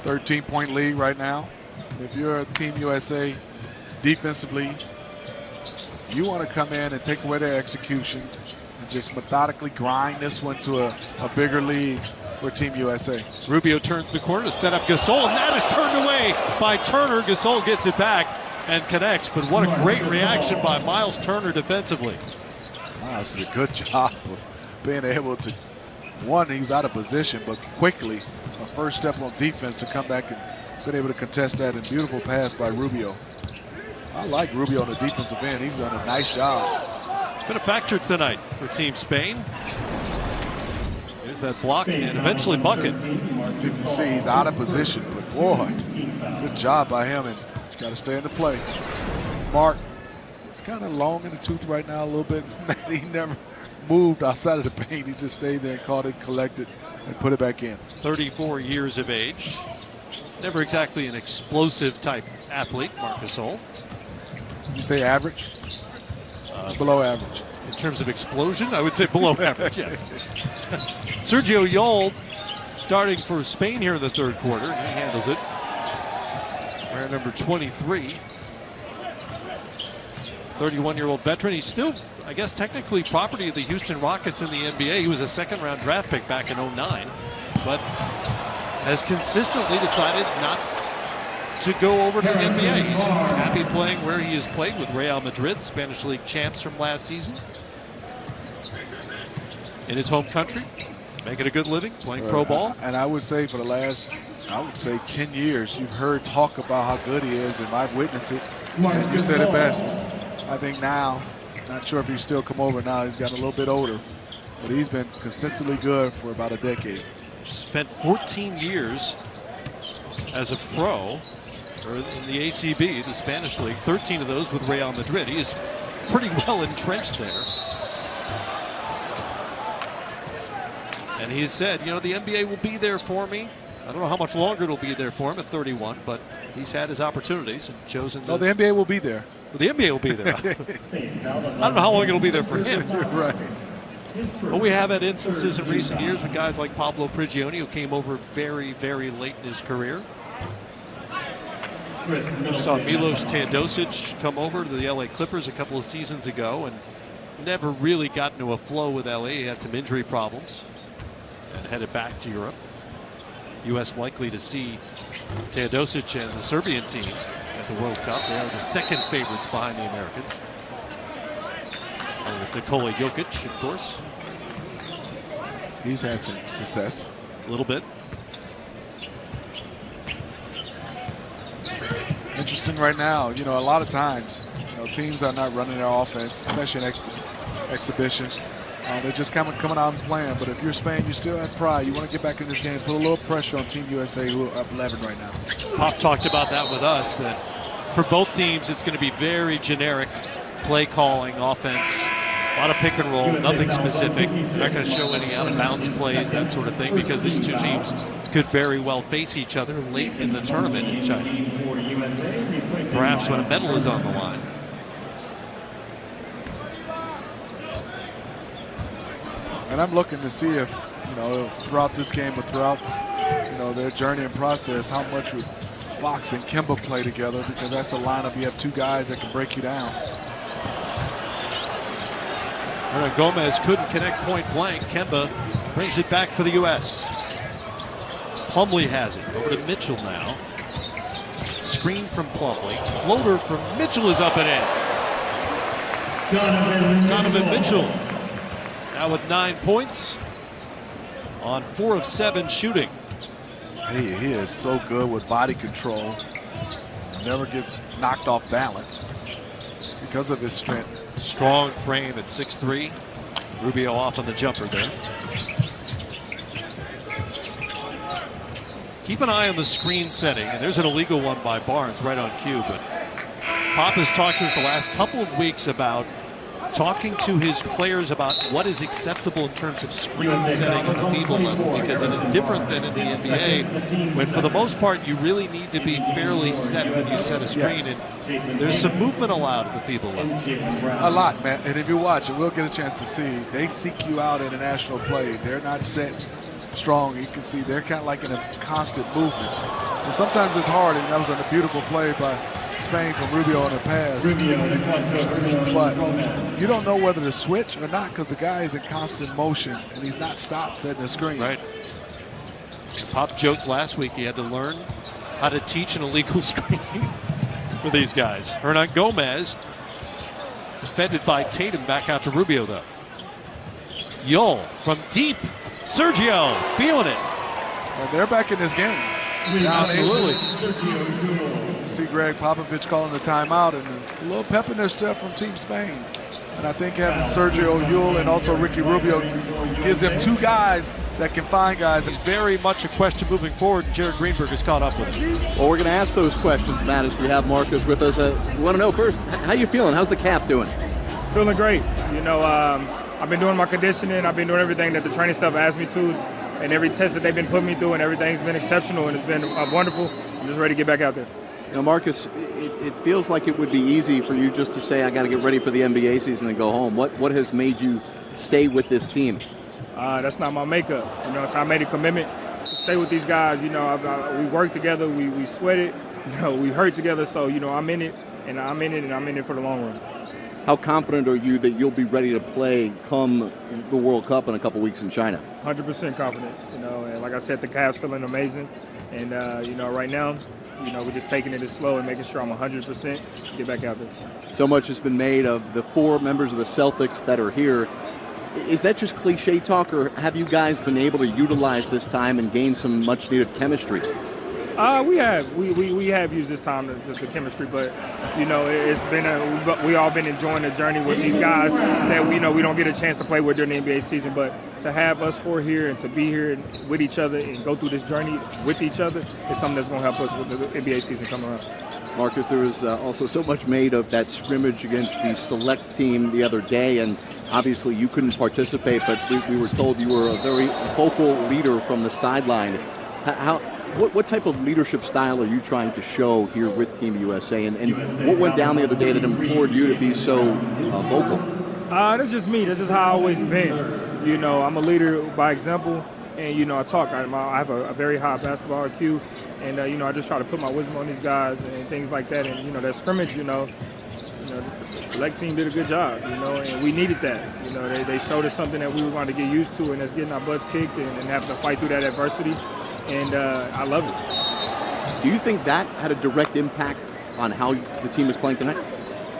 [SPEAKER 2] 13-point lead right now. If you're Team USA defensively, you want to come in and take away their execution and just methodically grind this one to a bigger lead for Team USA.
[SPEAKER 1] Rubio turns the corner to set up Gasol, and that is turned away by Turner. Gasol gets it back and connects, but what a great reaction by Miles Turner defensively.
[SPEAKER 2] Miles did a good job of being able to, one, he was out of position, but quickly, a first step on defense to come back and been able to contest that, and beautiful pass by Rubio. I like Rubio on the defensive end. He's done a nice job.
[SPEAKER 1] Been a factor tonight for Team Spain. Here's that block and eventually bucket.
[SPEAKER 2] You can see he's out of position, but boy, good job by him, and he's got to stay in the play. Mark, it's kind of long in the tooth right now a little bit. He never moved outside of the paint. He just stayed there and caught it, collected, and put it back in.
[SPEAKER 1] 34 years of age. Never exactly an explosive type athlete, Marc Gasol.
[SPEAKER 2] You say average? Below average.
[SPEAKER 1] In terms of explosion, I would say below average, yes. Sergio Yul starting for Spain here in the third quarter. He handles it. Wearing number 23. 31-year-old veteran. He's still, I guess, technically property of the Houston Rockets in the NBA. He was a second-round draft pick back in '09, but has consistently decided not to go over to the NBA. He's happy playing where he has played with Real Madrid, Spanish League champs from last season. In his home country, making a good living, playing pro ball.
[SPEAKER 2] And I would say for the last, 10 years, you've heard talk about how good he is, and I've witnessed it. And you said it best. I think now, not sure if he's still come over now, he's gotten a little bit older, but he's been consistently good for about a decade.
[SPEAKER 1] Spent 14 years as a pro or in the ACB, the Spanish League, 13 of those with Real Madrid. He is pretty well entrenched there. And he said, you know, the NBA will be there for me. I don't know how much longer it'll be there for him at 31, but he's had his opportunities and chosen to.
[SPEAKER 2] Oh, the NBA will be there.
[SPEAKER 1] Well, the NBA will be there. I don't know how long it'll be there for him.
[SPEAKER 2] Right.
[SPEAKER 1] But we have had instances in recent years with guys like Pablo Prigioni, who came over very, very late in his career. We saw Milos Teodosic come over to the LA Clippers a couple of seasons ago and never really got into a flow with LA. He had some injury problems and headed back to Europe. U.S. likely to see Teodosic and the Serbian team at the World Cup. They are the second favorites behind the Americans. With Nikola Jokic, of course.
[SPEAKER 2] He's had some success.
[SPEAKER 1] A little bit.
[SPEAKER 2] Interesting right now, you know, a lot of times, you know, teams are not running their offense, especially in exhibitions, They're just coming out and playing. But if you're Spain, you still have pride. You want to get back in this game, put a little pressure on Team USA, who are up 11 right now.
[SPEAKER 1] Pop talked about that with us, that for both teams, it's going to be very generic play calling, offense, a lot of pick and roll, nothing specific. They're not going to show any out-of-bounds plays, that sort of thing, because these two teams could very well face each other late in the tournament in China, perhaps when a medal is on the line.
[SPEAKER 2] And I'm looking to see if, throughout this game or throughout, their journey and process, how much would Fox and Kemba play together, because that's a lineup. You have two guys that can break you down.
[SPEAKER 1] Gomez couldn't connect point blank. Kemba brings it back for the U.S. Plumlee has it. Over to Mitchell now. Screen from Plumlee. Floater from Mitchell is up and in. Donovan Mitchell now with 9 points on 4 of 7 shooting.
[SPEAKER 2] He is so good with body control. Never gets knocked off balance because of his strength.
[SPEAKER 1] Strong frame at 6'3". Rubio off on the jumper there. Keep an eye on the screen setting, and there's an illegal one by Barnes right on cue, but Pop has talked to us the last couple of weeks about talking to his players about what is acceptable in terms of screen setting at the FIBA level, because it is different than in the NBA, when for the most part you really need to be fairly set when you set a screen.
[SPEAKER 2] Yes.
[SPEAKER 1] And there's some movement allowed at the FIBA level.
[SPEAKER 2] A lot, man. And if you watch, and we'll get a chance to see, they seek you out in international play. They're not set strong. You can see they're kind of like in a constant movement. And sometimes it's hard, and that was a beautiful play by Spain from Rubio on the pass. But you don't know whether to switch or not, because the guy is in constant motion and he's not stopped setting the screen.
[SPEAKER 1] Right. Pop joked last week he had to learn how to teach an illegal screen for these guys. Hernan Gomez defended by Tatum, back out to Rubio though. Yol from deep. Sergio feeling it.
[SPEAKER 2] Well, they're back in this game.
[SPEAKER 1] Absolutely.
[SPEAKER 2] See Greg Popovich calling the timeout, and a little pep in their step from Team Spain. And I think having Sergio Yul and also Ricky Rubio gives them two guys that can find guys.
[SPEAKER 1] It's very much a question moving forward, and Jared Greenberg has caught up with it.
[SPEAKER 6] Well, we're going to ask those questions, Matt, as we have Marcus with us. We want to know first, how you feeling? How's the calf doing?
[SPEAKER 7] Feeling great. I've been doing my conditioning. I've been doing everything that the training staff asked me to, and every test that they've been putting me through, and everything's been exceptional, and it's been wonderful. I'm just ready to get back out there.
[SPEAKER 6] Marcus, it feels like it would be easy for you just to say, I got to get ready for the NBA season and go home. What has made you stay with this team?
[SPEAKER 7] That's not my makeup. So I made a commitment to stay with these guys. We work together, we sweat it, we hurt together. So, I'm in it, and I'm in it for the long run.
[SPEAKER 6] How confident are you that you'll be ready to play come the World Cup in a couple weeks in China?
[SPEAKER 7] 100% confident. And like I said, the calf's feeling amazing. And, right now, we're just taking it slow and making sure I'm 100% to get back out there.
[SPEAKER 6] So much has been made of the 4 members of the Celtics that are here. Is that just cliche talk, or have you guys been able to utilize this time and gain some much-needed chemistry?
[SPEAKER 7] We have used this time just the chemistry, but it's been we all been enjoying the journey with these guys that we don't get a chance to play with during the NBA season. But to have us 4 here and to be here with each other and go through this journey with each other is something that's going to help us with the NBA season coming around.
[SPEAKER 6] Marcus, there was also so much made of that scrimmage against the select team the other day, and obviously you couldn't participate, but we were told you were a very vocal leader from the sideline. What type of leadership style are you trying to show here with Team USA, and what went down the other day that implored you to be so vocal?
[SPEAKER 7] That's just me. This is how I've always been. I'm a leader by example, and I talk. I have a very high basketball IQ, and I just try to put my wisdom on these guys and things like that. And that scrimmage, the select team did a good job, and we needed that. They showed us something that we were going to get used to, and that's getting our butts kicked and having to fight through that adversity. And I love it.
[SPEAKER 6] Do you think that had a direct impact on how the team is playing tonight?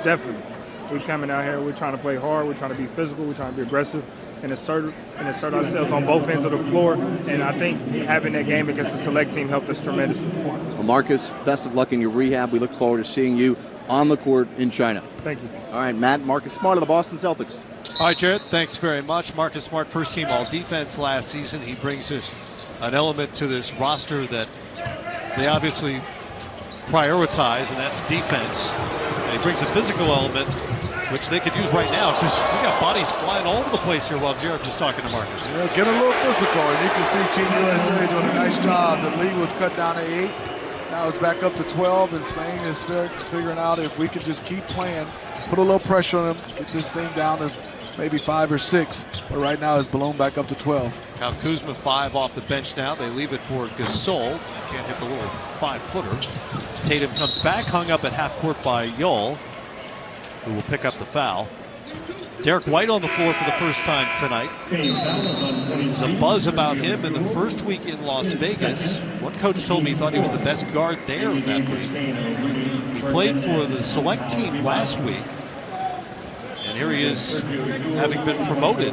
[SPEAKER 7] Definitely. We're coming out here, we're trying to play hard, we're trying to be physical, we're trying to be aggressive and assert ourselves on both ends of the floor. And I think having that game against the select team helped us tremendously.
[SPEAKER 6] Well, Marcus, best of luck in your rehab. We look forward to seeing you on the court in China.
[SPEAKER 7] Thank you.
[SPEAKER 6] All right, Matt, Marcus Smart of the Boston Celtics.
[SPEAKER 1] All right, Jared, thanks very much. Marcus Smart, first team all defense last season. He brings an element to this roster that they obviously prioritize, and that's defense. And he brings a physical element, which they could use right now, because we got bodies flying all over the place here while Jared was talking to Marcus.
[SPEAKER 2] Yeah, get a little physical, and you can see Team USA doing a nice job. The lead was cut down to 8. Now it's back up to 12, and Spain is still figuring out if we can just keep playing, put a little pressure on them, get this thing down to maybe 5 or 6. But right now it's ballooned back up to 12.
[SPEAKER 1] Kyle Kuzma 5 off the bench now. They leave it for Gasol. Can't hit the little 5-footer. Tatum comes back, hung up at half court by Yol, who will pick up the foul. Derek White on the floor for the first time tonight. There's a buzz about him in the first week in Las Vegas. One coach told me he thought he was the best guard there in that league. He played for the select team last week. And here he is, having been promoted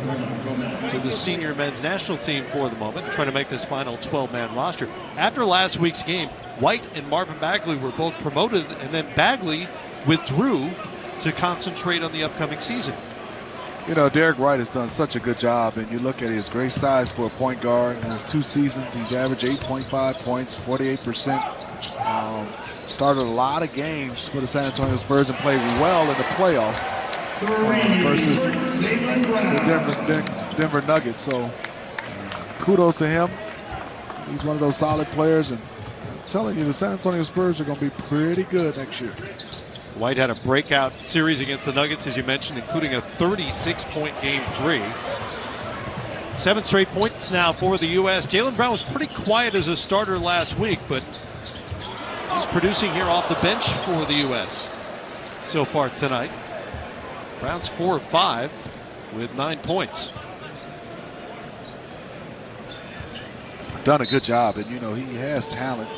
[SPEAKER 1] to the senior men's national team for the moment, trying to make this final 12-man roster. After last week's game, White and Marvin Bagley were both promoted, and then Bagley withdrew to concentrate on the upcoming season.
[SPEAKER 2] You know, Derek White has done such a good job, and you look at his great size for a point guard. In his 2 seasons, he's averaged 8.5 points, 48%. Started a lot of games for the San Antonio Spurs and played well in the playoffs versus the Denver Nuggets. So kudos to him. He's one of those solid players, and I'm telling you, the San Antonio Spurs are going to be pretty good next year.
[SPEAKER 1] White had a breakout series against the Nuggets, as you mentioned, including a 36-point game 3. 7 straight points now for the U.S. Jaylen Brown was pretty quiet as a starter last week, but he's producing here off the bench for the U.S. so far tonight. Brown's 4 of 5 with 9 points.
[SPEAKER 2] Done a good job, and you know, he has talent.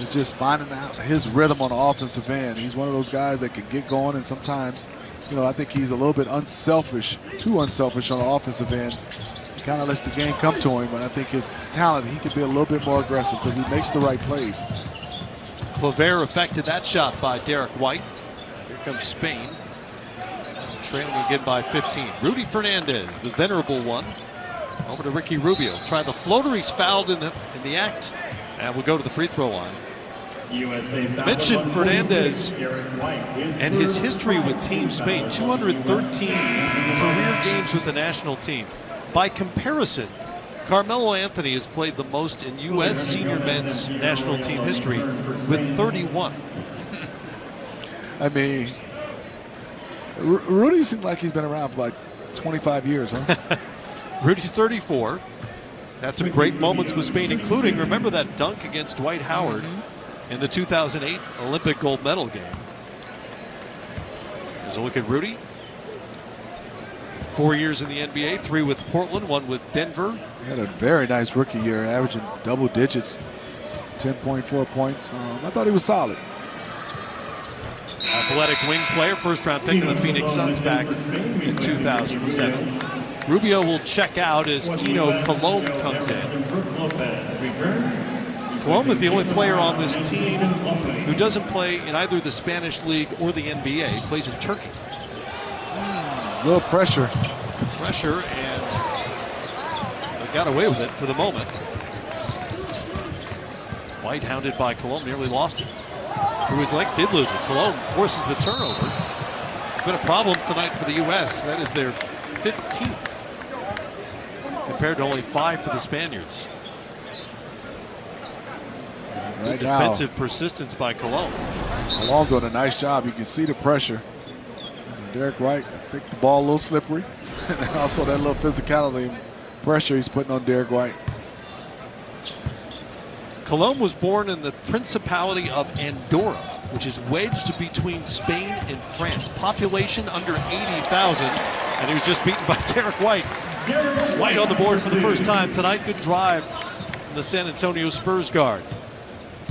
[SPEAKER 2] It's just finding out his rhythm on the offensive end. He's one of those guys that can get going, and sometimes, you know, I think he's a little bit unselfish, too unselfish on the offensive end. He kind of lets the game come to him, but I think his talent, he could be a little bit more aggressive because he makes the right plays.
[SPEAKER 1] Clavert affected that shot by Derek White. Here comes Spain, trailing again by 15. Rudy Fernandez, the venerable one, over to Ricky Rubio. Try the floater, he's fouled in the act, and we'll go to the free throw line. Mentioned Fernandez and his history with Team Spain, 213 career games with the national team. By comparison, Carmelo Anthony has played the most in U.S. senior men's national team history with 31.
[SPEAKER 2] I mean, Rudy seems like he's been around for like 25 years, huh?
[SPEAKER 1] Rudy's 34. Had some great moments with Spain, including, remember that dunk against Dwight Howard in the 2008 Olympic gold medal game. There's a look at Rudy. 4 years in the NBA, 3 with Portland, 1 with Denver.
[SPEAKER 2] He had a very nice rookie year, averaging double digits, 10.4 points. I thought he was solid.
[SPEAKER 1] Athletic wing player, first round pick of the Phoenix Suns back in 2007. Rubio will check out as Kino Colomb comes in. Colomb is the only player on this team who doesn't play in either the Spanish League or the NBA. He plays in Turkey.
[SPEAKER 2] Little pressure.
[SPEAKER 1] Pressure, and they got away with it for the moment. White, hounded by Colomb, nearly lost it. Through his legs, did lose it. Colomb forces the turnover. It's been a problem tonight for the U.S. That is their 15th, compared to only 5 for the Spaniards. Good defensive persistence by Colomb.
[SPEAKER 2] Colomb doing a nice job. You can see the pressure. Derek White, I think the ball a little slippery. And also that little physicality and pressure he's putting on Derek White.
[SPEAKER 1] Colomb was born in the Principality of Andorra, which is wedged between Spain and France. Population under 80,000, and he was just beaten by Derek White. White on the board for the first time tonight. Good drive from the San Antonio Spurs guard.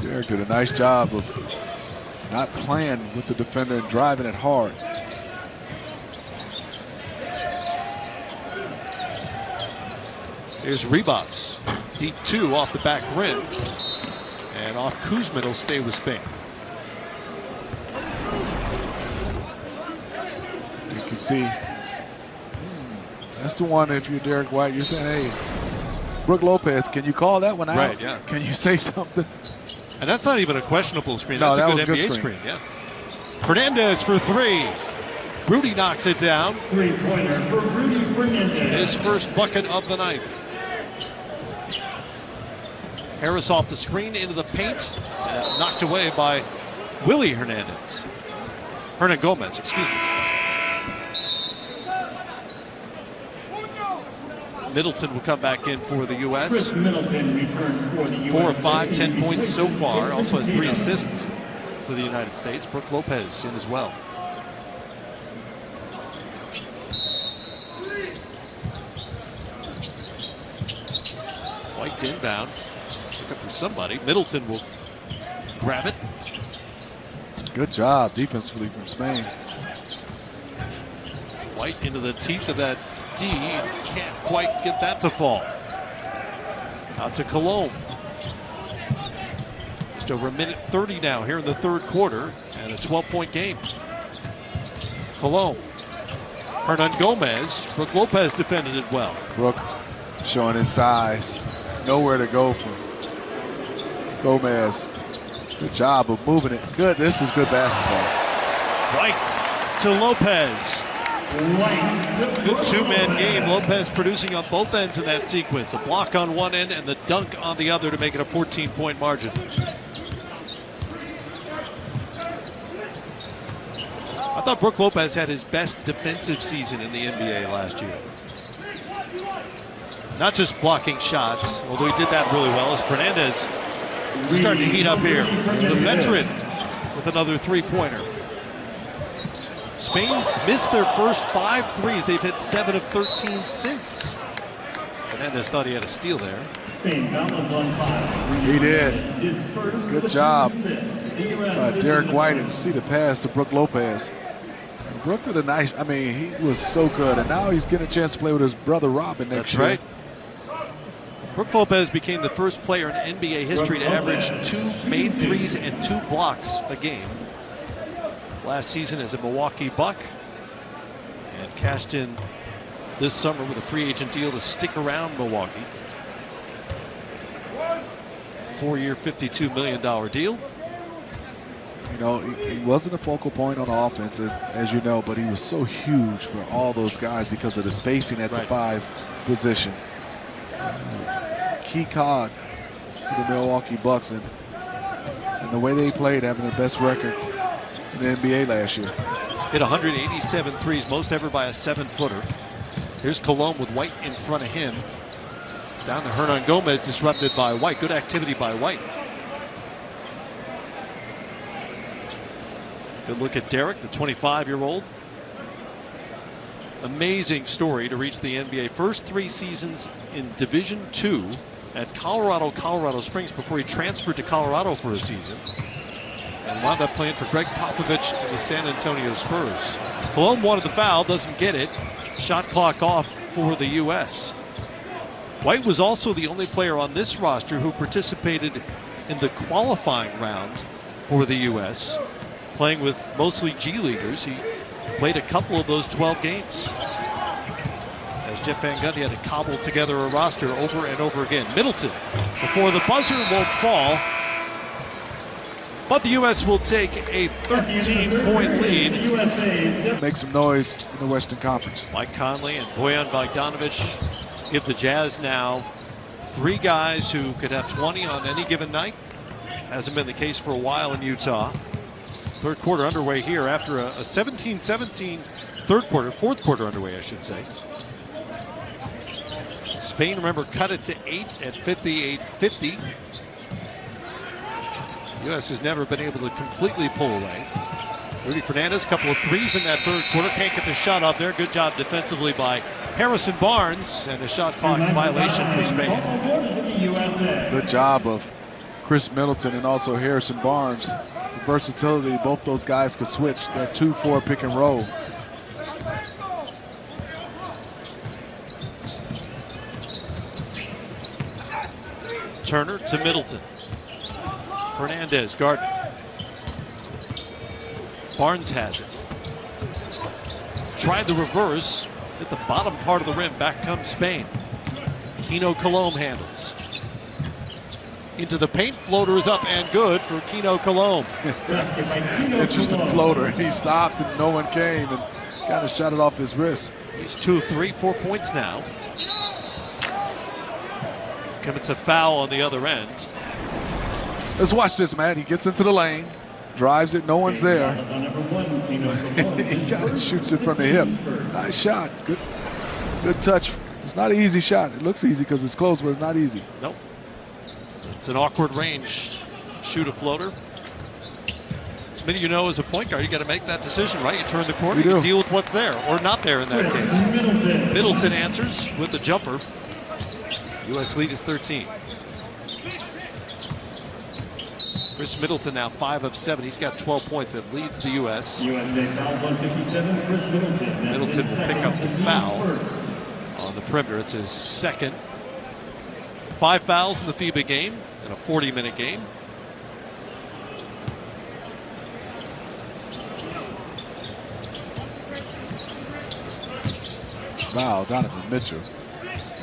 [SPEAKER 2] Derek did a nice job of not playing with the defender and driving it hard.
[SPEAKER 1] Here's Ribas, deep 2 off the back rim, and off Kuzma, he'll stay with Spain.
[SPEAKER 2] You can see. That's the one, if you're Derek White, you're saying, hey, Brook Lopez, can you call that one out?
[SPEAKER 1] Right, yeah.
[SPEAKER 2] Can you say something?
[SPEAKER 1] And that's not even a questionable screen.
[SPEAKER 2] No,
[SPEAKER 1] That's
[SPEAKER 2] that
[SPEAKER 1] a good
[SPEAKER 2] was
[SPEAKER 1] NBA
[SPEAKER 2] good
[SPEAKER 1] screen. Yeah. Fernandez for three. Rudy knocks it down.
[SPEAKER 5] Three-pointer for Rudy Fernandez.
[SPEAKER 1] His first bucket of the night. Harris off the screen into the paint, and it's knocked away by Willie Hernandez. Hernan Gomez, excuse me. Middleton will come back in for the U.S.
[SPEAKER 5] Chris Middleton returns for the U.S.
[SPEAKER 1] 4 of 5, 10 points so far. Also has 3 assists for the United States. Brook Lopez in as well. White inbound. Looking for somebody. Middleton will grab it.
[SPEAKER 2] Good job defensively from Spain.
[SPEAKER 1] White into the teeth of that D. Can't quite get that to fall. Out to Cologne. Just over 1:30 now here in the third quarter, and a 12-point game. Cologne. Hernan Gomez. Brook Lopez defended it well.
[SPEAKER 2] Brook showing his size. Nowhere to go for Gomez. Good job of moving it. Good. This is good basketball.
[SPEAKER 1] White to Lopez. Good two-man game. Lopez producing on both ends in that sequence. A block on one end and the dunk on the other to make it a 14-point margin. I thought Brook Lopez had his best defensive season in the NBA last year. Not just blocking shots, although he did that really well, as Fernandez starting to heat up here. The veteran with another three-pointer. Spain missed their first 5 threes. They've hit 7 of 13 since. Fernandez thought he had a steal there.
[SPEAKER 5] Spain, that was on 5.
[SPEAKER 2] He did. Good job by Derek White. And you see the pass to Brook Lopez. And Brook did a nice, I mean, he was so good. And now he's getting a chance to play with his brother Robin next year.
[SPEAKER 1] That's right. Brook Lopez became the first player in NBA history to average 2 made threes and 2 blocks a game. Last season as a Milwaukee Buck, and cashed in this summer with a free agent deal to stick around Milwaukee. 4-year, $52 million deal.
[SPEAKER 2] You know, he wasn't a focal point on offense, as you know, but he was so huge for all those guys because of the spacing at the 5 position. Key cog for the Milwaukee Bucks, and the way they played, having the best record in the NBA last year.
[SPEAKER 1] Hit 187 threes, most ever by a 7-footer. Here's Cologne with White in front of him. Down to Hernan Gomez, disrupted by White. Good activity by White. Good look at Derek, the 25-year-old. Amazing story to reach the NBA. First 3 seasons in Division II at Colorado Springs before he transferred to Colorado for a season. And wound up playing for Greg Popovich and the San Antonio Spurs. Cologne wanted the foul, doesn't get it. Shot clock off for the U.S. White was also the only player on this roster who participated in the qualifying round for the U.S., playing with mostly G Leaguers. He played a couple of those 12 games. As Jeff Van Gundy had to cobble together a roster over and over again. Middleton before the buzzer won't fall. But the U.S. will take a 13-point lead.
[SPEAKER 2] Make some noise in the Western Conference.
[SPEAKER 1] Mike Conley and Bojan Bogdanovic give the Jazz now 3 guys who could have 20 on any given night. Hasn't been the case for a while in Utah. Third quarter underway here after a 17-17 fourth quarter underway, I should say. Spain, remember, cut it to 8 at 58-50. U.S. has never been able to completely pull away. Rudy Fernandez, couple of threes in that third quarter. Can't get the shot off there. Good job defensively by Harrison Barnes, and a shot clock violation for Spain.
[SPEAKER 2] Good job of Chris Middleton and also Harrison Barnes. The versatility, both those guys could switch that 2-4 pick and roll.
[SPEAKER 1] Turner to Middleton. Fernandez, Gardner. Barnes has it. tried the reverse, hit the bottom part of the rim. Back comes Spain. Kino Colomb handles. Into the paint, floater is up and good for Kino Colomb.
[SPEAKER 2] Interesting floater. He stopped and no one came and kind of shot it off his wrist.
[SPEAKER 1] He's 2 of 3, 4 points now. Commits a foul on the other end.
[SPEAKER 2] Let's watch this, Matt. He gets into the lane, drives it, no one's there. He kind of shoots it from the hip. Nice shot. Good touch. It's not an easy shot. It looks easy because it's close, but it's not easy.
[SPEAKER 1] Nope. It's an awkward range. Shoot a floater. Smitty, you know, as a point guard, you got to make that decision, right? You turn the corner, you deal with what's there or not there in that case. Middleton answers with the jumper. U.S. lead is 13. Chris Middleton now 5 of 7. He's got 12 points. That leads the U.S.
[SPEAKER 5] USA fouls on 57. Chris Middleton.
[SPEAKER 1] Middleton will pick up the foul on the perimeter. It's his second. 5 fouls in the FIBA game in a 40-minute game.
[SPEAKER 2] Wow, Donovan Mitchell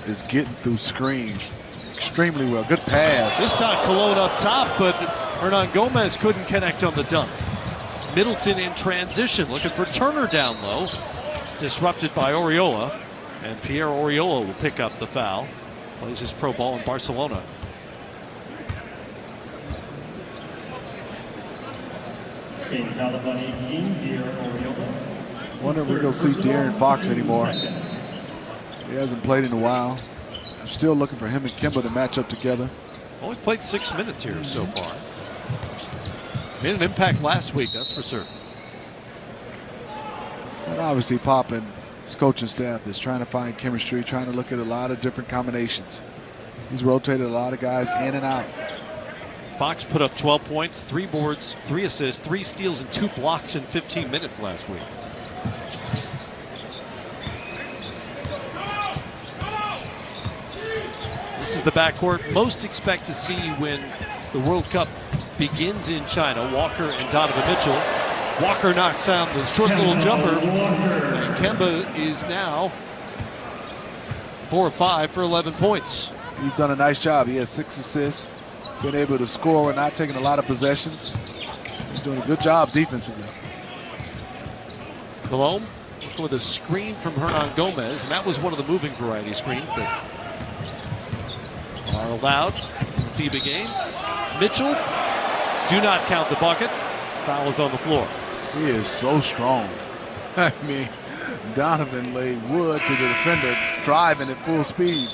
[SPEAKER 2] is getting through screens extremely well. Good pass.
[SPEAKER 1] This time Cologne up top, but Hernan Gomez couldn't connect on the dunk. Middleton in transition, looking for Turner down low. It's disrupted by Oriola, and Pierre Oriola will pick up the foul. Plays his pro ball in Barcelona.
[SPEAKER 5] Spain fouls on 18. Pierre Oriola.
[SPEAKER 2] Wonder if we're going to see De'Aaron Fox anymore. He hasn't played in a while. I'm still looking for him and Kemba to match up together.
[SPEAKER 1] Only played 6 minutes here so far. Made an impact last week, that's for certain.
[SPEAKER 2] And obviously Pop and his coaching staff is trying to find chemistry, trying to look at a lot of different combinations. He's rotated a lot of guys in and out.
[SPEAKER 1] Fox put up 12 points, 3 boards, 3 assists, 3 steals, and 2 blocks in 15 minutes last week. This is the backcourt most expect to see when the World Cup begins in China. Walker and Donovan Mitchell. Walker knocks down the short little jumper. And Kemba is now 4 of 5 for 11 points.
[SPEAKER 2] He's done a nice job. He has 6 assists, been able to score and not taking a lot of possessions. He's doing a good job defensively.
[SPEAKER 1] Colomb with a screen from Hernan Gomez, and that was one of the moving variety screens that are allowed in the FIBA game. Mitchell, do not count the bucket. Foul is on the floor.
[SPEAKER 2] He is so strong. I mean, Donovan laid wood to the defender, driving at full speed.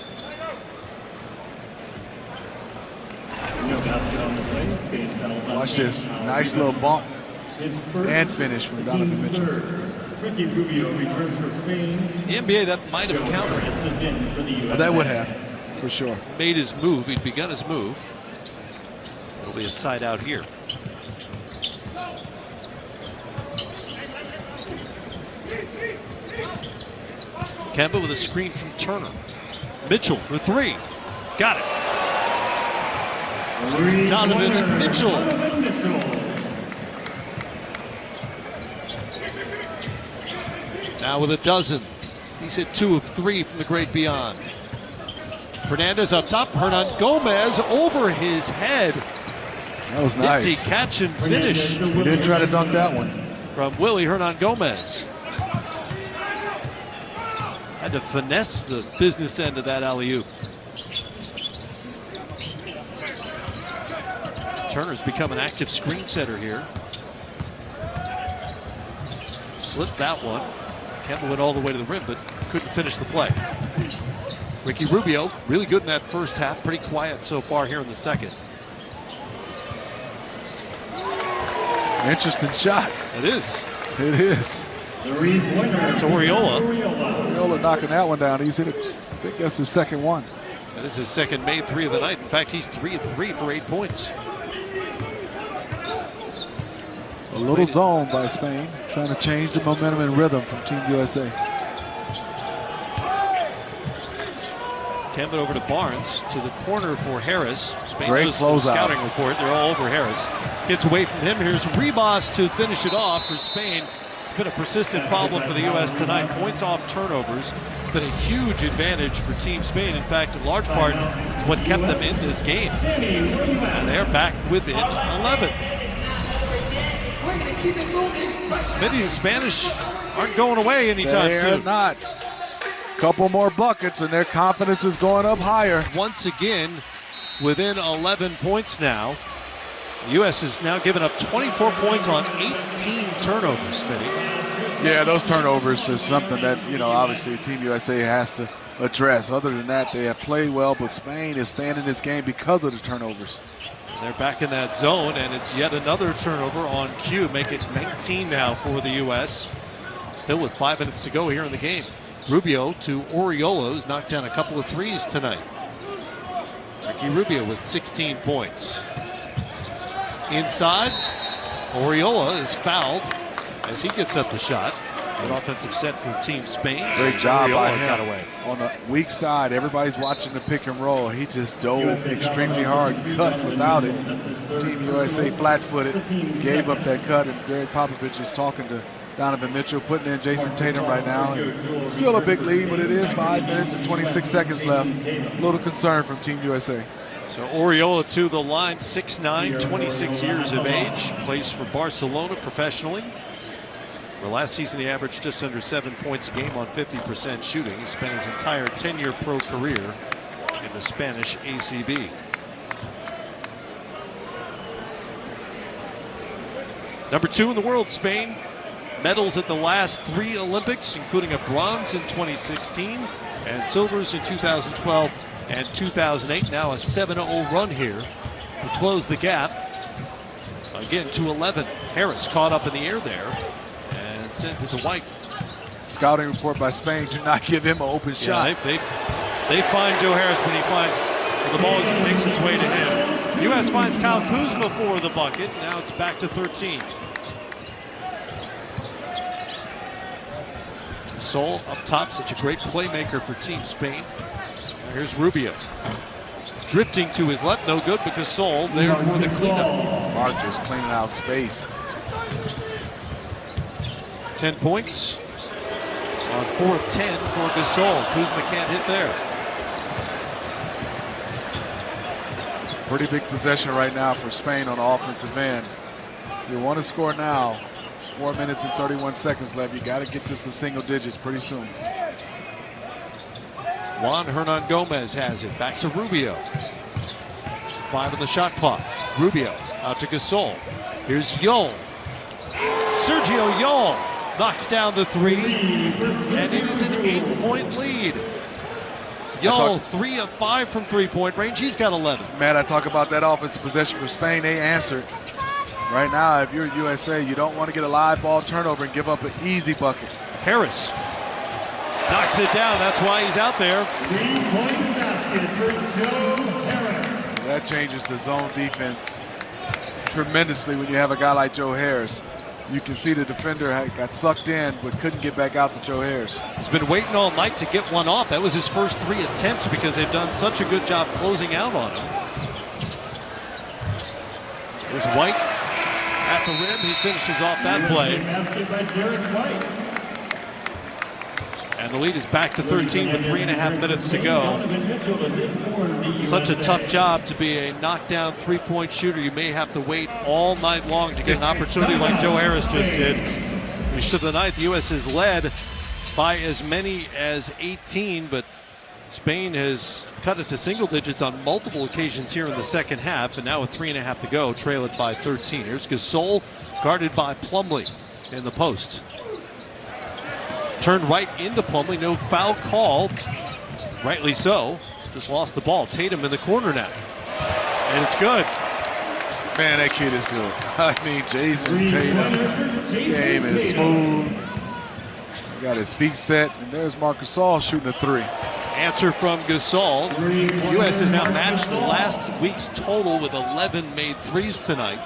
[SPEAKER 2] Watch this. Nice little bump and finish from Donovan Mitchell.
[SPEAKER 5] Ricky Rubio returns for Spain.
[SPEAKER 1] The NBA, that might have counted.
[SPEAKER 2] That would have, for sure.
[SPEAKER 1] Made his move. He'd begun his move. It'll be a side out here. Kemba with a screen from Turner. Mitchell for 3. Got it. Donovan Mitchell. Now with a dozen. He's hit 2 of 3 from the great beyond. Fernandez up top. Hernan Gomez over his head.
[SPEAKER 2] That was nice.
[SPEAKER 1] Nifty catch and finish.
[SPEAKER 2] He didn't try to dunk that one.
[SPEAKER 1] From Willie Hernan Gomez. Had to finesse the business end of that alley-oop. Turner's become an active screen setter here. Slipped that one. Kemba went all the way to the rim, but couldn't finish the play. Ricky Rubio, really good in that first half. Pretty quiet so far here in the second.
[SPEAKER 2] Interesting shot.
[SPEAKER 1] It is.
[SPEAKER 2] It is.
[SPEAKER 1] It's Oriola.
[SPEAKER 2] Oriola knocking that one down. He's hit it. I think that's his second one.
[SPEAKER 1] That is his second made 3 of the night. In fact, he's 3 of 3 for 8 points.
[SPEAKER 2] A little zone by Spain, trying to change the momentum and rhythm from Team USA.
[SPEAKER 1] Kemba over to Barnes, to the corner for Harris. Spain
[SPEAKER 2] Great
[SPEAKER 1] does the
[SPEAKER 2] closeout.
[SPEAKER 1] scouting report. They're all over Harris. Gets away from him. Here's Ribas to finish it off for Spain. It's been a persistent problem for the U.S. tonight. Points off turnovers. It's been a huge advantage for Team Spain. In fact, in large part, it's what kept them in this game. And they're back within 11. Smitty, the Spanish aren't going away anytime soon.
[SPEAKER 2] They're not. Couple more buckets and their confidence is going up higher.
[SPEAKER 1] Once again, within 11 points now. The U.S. has now given up 24 points on 18 turnovers, Smitty.
[SPEAKER 2] Yeah, those turnovers is something that, obviously Team USA has to address. Other than that, they have played well, but Spain is staying in this game because of the turnovers.
[SPEAKER 1] And they're back in that zone, and it's yet another turnover on cue. Make it 19 now for the U.S. Still with 5 minutes to go here in the game. Rubio to Oriola, who's knocked down a couple of threes tonight. Ricky Rubio with 16 points. Inside, Oriola is fouled as he gets up the shot. Good offensive set for Team Spain.
[SPEAKER 2] Great job by
[SPEAKER 1] Oriola
[SPEAKER 2] him.
[SPEAKER 1] got away.
[SPEAKER 2] On the weak side, everybody's watching the pick and roll. He just dove extremely hard, cut without it. Team USA flat-footed, gave up that cut, and Greg Popovich is talking to Donovan Mitchell, putting in Jason Tatum right now. And still a big lead, but it is 5 minutes and 26 seconds left. A little concern from Team USA.
[SPEAKER 1] So Oriola to the line, 6'9", 26 years of age, plays for Barcelona professionally. Where last season he averaged just under 7 points a game on 50% shooting. He spent his entire 10-year pro career in the Spanish ACB. Number 2 in the world, Spain. Medals at the last 3 Olympics, including a bronze in 2016 and silvers in 2012 and 2008. Now a 7-0 run here to close the gap. Again to 11. Harris caught up in the air there and sends it to White.
[SPEAKER 2] Scouting report by Spain, do not give him an open shot.
[SPEAKER 1] They find Joe Harris when the ball makes its way to him. U.S. finds Kyle Kuzma for the bucket. Now it's back to 13. Sol up top, such a great playmaker for Team Spain. Here's Rubio. Drifting to his left, no good because Sol there for the cleanup.
[SPEAKER 2] Mark just cleaning out space.
[SPEAKER 1] 10 points on 4 of 10 for Gasol. Kuzma can't hit there.
[SPEAKER 2] Pretty big possession right now for Spain on the offensive end. You want to score now. It's 4 minutes and 31 seconds left. You got to get this to single digits pretty soon.
[SPEAKER 1] Juan Hernan Gomez has it. Back to Rubio. 5 on the shot clock. Rubio out to Gasol. Here's Yol. Sergio Yol knocks down the 3. And it is an 8-point lead. Yol 3 of 5 from 3-point range. He's got 11.
[SPEAKER 2] Matt, I talk about that offensive possession for Spain. They answered. Right now, if you're USA, you don't want to get a live ball turnover and give up an easy bucket.
[SPEAKER 1] Harris knocks it down. That's why he's out there.
[SPEAKER 5] 3-point basket for Joe Harris.
[SPEAKER 2] That changes the zone defense tremendously when you have a guy like Joe Harris. You can see the defender got sucked in but couldn't get back out to Joe Harris.
[SPEAKER 1] He's been waiting all night to get one off. That was his first 3 attempts because they've done such a good job closing out on him. There's White at the rim. He finishes off that play.
[SPEAKER 5] Basket by Derek White.
[SPEAKER 1] And the lead is back to 13 with 3.5 minutes to go. Such a tough job to be a knockdown 3-point shooter. You may have to wait all night long to get an opportunity like Joe Harris just did. Finish of the night, the U.S. is led by as many as 18, but Spain has cut it to single digits on multiple occasions here in the second half, and now with 3.5 to go, trail it by 13. Here's Gasol, guarded by Plumlee in the post. Turned right into Plumlee, no foul call. Rightly so, just lost the ball. Tatum in the corner now, and it's good.
[SPEAKER 2] Man, that kid is good. I mean, Jason Tatum, game is smooth. He got his feet set, and there's Marcus Gasol shooting a 3.
[SPEAKER 1] Answer from Gasol. The U.S. has now matched last week's total with 11 made threes tonight.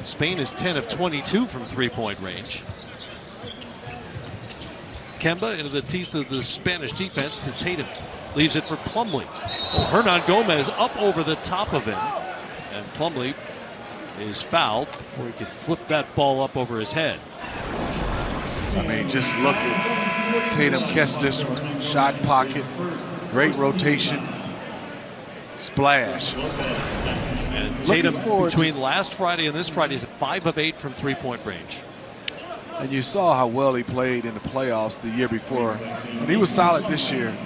[SPEAKER 1] Spain is 10 of 22 from 3-point range. Kemba into the teeth of the Spanish defense to Tatum. Leaves it for Plumlee. Oh, Hernan Gomez up over the top of him. And Plumlee is fouled before he could flip that ball up over his head.
[SPEAKER 2] I mean, just look at Tatum catch this one, shot pocket, great rotation, splash.
[SPEAKER 1] And Tatum, between last Friday and this Friday, is at 5 of 8 from three-point range.
[SPEAKER 2] And you saw how well he played in the playoffs the year before. And he was solid this year.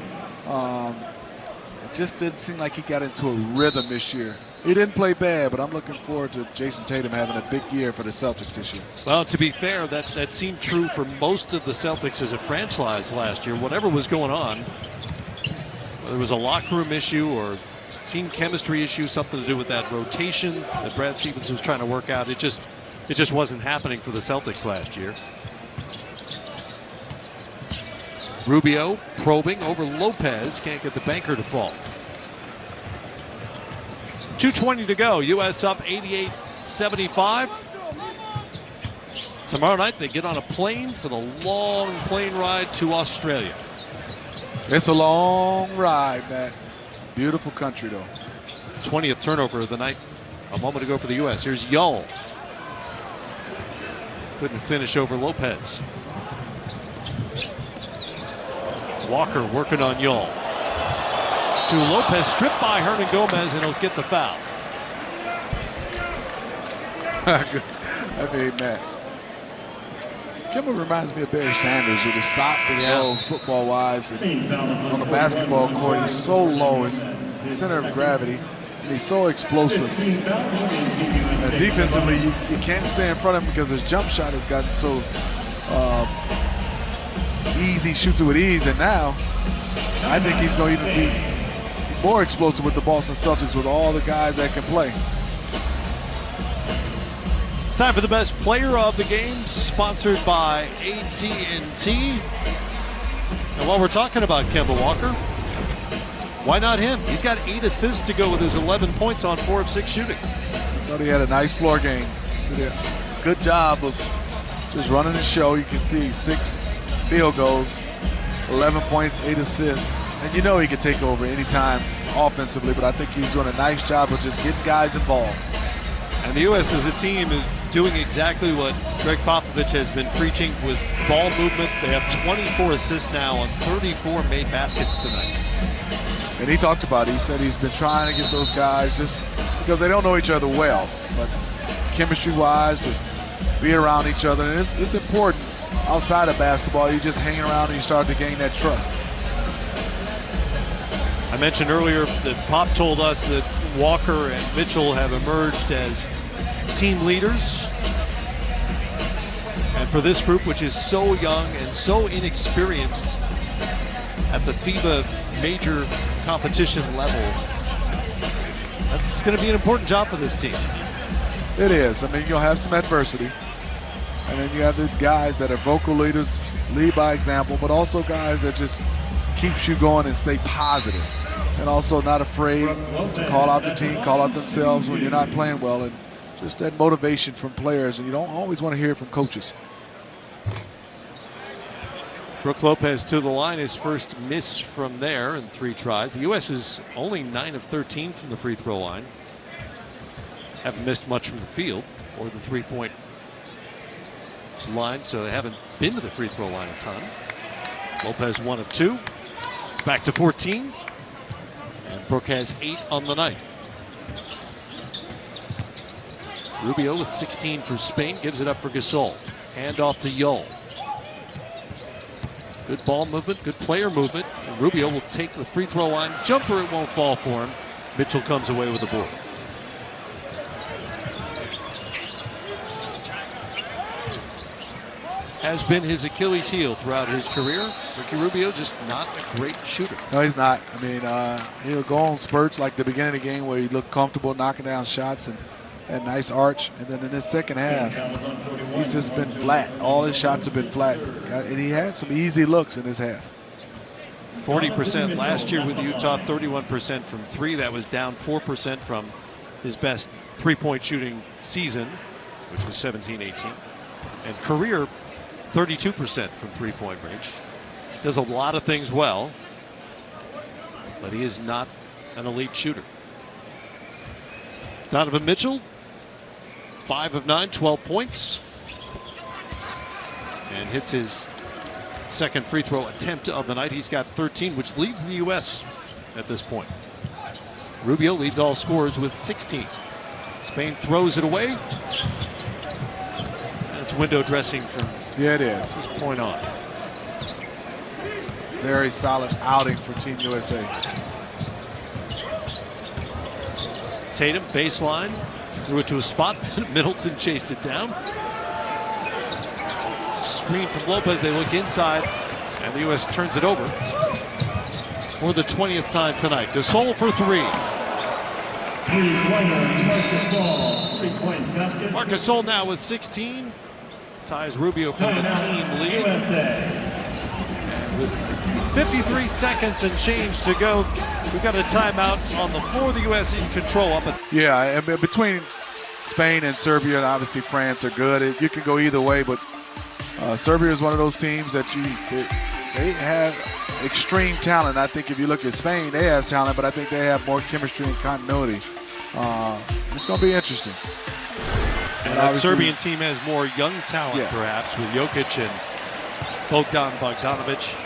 [SPEAKER 2] It just didn't seem like he got into a rhythm this year. He didn't play bad, but I'm looking forward to Jason Tatum having a big year for the Celtics this year.
[SPEAKER 1] Well, to be fair, that seemed true for most of the Celtics as a franchise last year. Whatever was going on, whether it was a locker room issue or team chemistry issue, something to do with that rotation that Brad Stevens was trying to work out, it just wasn't happening for the Celtics last year. Rubio probing over Lopez, can't get the banker to fall. 2:20 to go. U.S. up 88-75. Tomorrow night they get on a plane for the long plane ride to Australia.
[SPEAKER 2] It's a long ride, Matt. Beautiful country, though.
[SPEAKER 1] 20th turnover of the night a moment ago for the U.S. Here's Yull. Couldn't finish over Lopez. Walker working on Yull. To Lopez, stripped by Hernan Gomez, and he'll get the foul.
[SPEAKER 2] I mean, Matt. Kimball reminds me of Barry Sanders with his stop and go football-wise. On the basketball court, he's so low, his center of gravity, and he's so explosive. And defensively, you can't stay in front of him because his jump shot has gotten so easy, shoots it with ease, and now I think he's going to even be more explosive with the Boston Celtics with all the guys that can play.
[SPEAKER 1] It's time for the best player of the game, sponsored by AT&T. And while we're talking about Kemba Walker, why not him? He's got 8 assists to go with his 11 points on 4 of 6 shooting.
[SPEAKER 2] I thought he had a nice floor game. Did a good job of just running the show. You can see 6 field goals, 11 points, 8 assists. And you know he could take over anytime offensively, but I think he's doing a nice job of just getting guys involved.
[SPEAKER 1] And the U.S. as a team is doing exactly what Greg Popovich has been preaching with ball movement. They have 24 assists now on 34 made baskets tonight.
[SPEAKER 2] And he talked about it. He said he's been trying to get those guys just because they don't know each other well. But chemistry-wise, just being around each other. And it's important outside of basketball. You just hang around and you start to gain that trust.
[SPEAKER 1] I mentioned earlier that Pop told us that Walker and Mitchell have emerged as team leaders. And for this group, which is so young and so inexperienced at the FIBA major competition level, that's going to be an important job for this team.
[SPEAKER 2] It is. I mean, you'll have some adversity. And then you have these guys that are vocal leaders, lead by example, but also guys that just keeps you going and stay positive. And also not afraid to call out the team, call out themselves when you're not playing well, and just that motivation from players. And you don't always want to hear it from coaches.
[SPEAKER 1] Brook Lopez to the line, his first miss from there in 3 tries. The U.S. is only 9 of 13 from the free throw line. Haven't missed much from the field or the 3-point line, so they haven't been to the free throw line a ton. Lopez 1 of 2. It's back to 14. And Brook has 8 on the night. Rubio with 16 for Spain, gives it up for Gasol. Hand off to Yull. Good ball movement, good player movement. And Rubio will take the free throw line. Jumper, it won't fall for him. Mitchell comes away with the board. Has been his Achilles heel throughout his career. Ricky Rubio just not a great shooter.
[SPEAKER 2] No, he's not. I mean, he'll go on spurts like the beginning of the game where he looked comfortable knocking down shots and nice arch. And then in his second half, he's just been flat. All his shots have been flat. And he had some easy looks in his half.
[SPEAKER 1] 40% last year with Utah, 31% from 3. That was down 4% from his best 3-point shooting season, which was 17-18. And career, 32% from 3-point range. Does a lot of things well, but he is not an elite shooter. Donovan Mitchell, 5 of 9, 12 points. And hits his second free throw attempt of the night. He's got 13, which leads the U.S. at this point. Rubio leads all scorers with 16. Spain throws it away. And it's window dressing from
[SPEAKER 2] Yeah, it is.
[SPEAKER 1] this point on.
[SPEAKER 2] Very solid outing for Team USA.
[SPEAKER 1] Tatum, baseline, threw it to a spot. Middleton chased it down. Screen from Lopez. They look inside, and the U.S. turns it over for the 20th time tonight. Gasol for three. Marc Gasol now with 16. Ties Rubio for the team lead. And with 53 seconds and change to go, we've got a timeout on the floor. The U.S. in control up at.
[SPEAKER 2] Yeah, I mean, between Spain and Serbia, and obviously France are good. You can go either way, but Serbia is one of those teams that they have extreme talent. I think if you look at Spain, they have talent, but I think they have more chemistry and continuity. It's going to be interesting.
[SPEAKER 1] And that Serbian team has more young talent, yes, perhaps, with Jokic and Bogdanovic.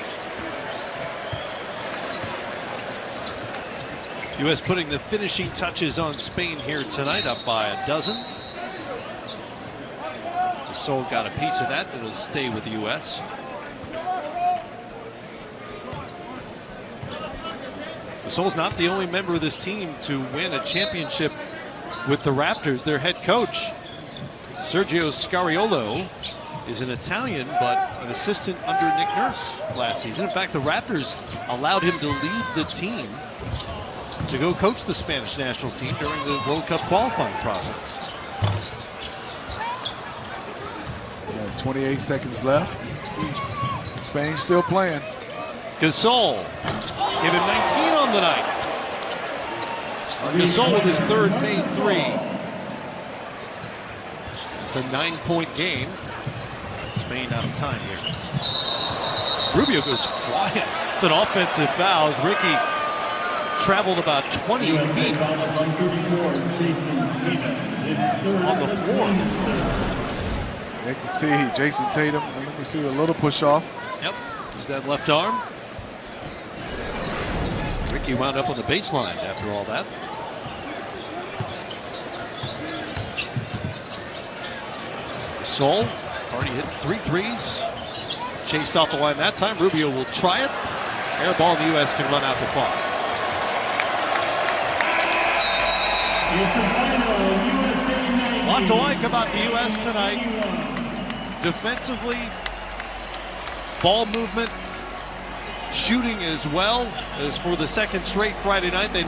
[SPEAKER 1] U.S. putting the finishing touches on Spain here tonight, up by a dozen. Gasol got a piece of that. It'll stay with the U.S. Gasol's not the only member of this team to win a championship with the Raptors. Their head coach, Sergio Scariolo, is an Italian, but an assistant under Nick Nurse last season. In fact, the Raptors allowed him to lead the team to go coach the Spanish national team during the World Cup qualifying process.
[SPEAKER 2] 28 seconds left. See, Spain still playing.
[SPEAKER 1] Gasol given 19 on the night. Gasol with his third made three. It's a 9-point game. Spain out of time here. Rubio goes flying. It's an offensive foul. Ricky traveled about 20 feet on the floor.
[SPEAKER 2] You can see Jason Tatum. Let me see a little push off.
[SPEAKER 1] Yep, use that left arm. Ricky wound up on the baseline after all that. Gasol already hit 3 threes. Chased off the line that time. Rubio will try it. Air ball, the U.S. can run out the clock. A lot to like about the U.S. tonight. Defensively, ball movement, shooting as well as for the second straight Friday night. They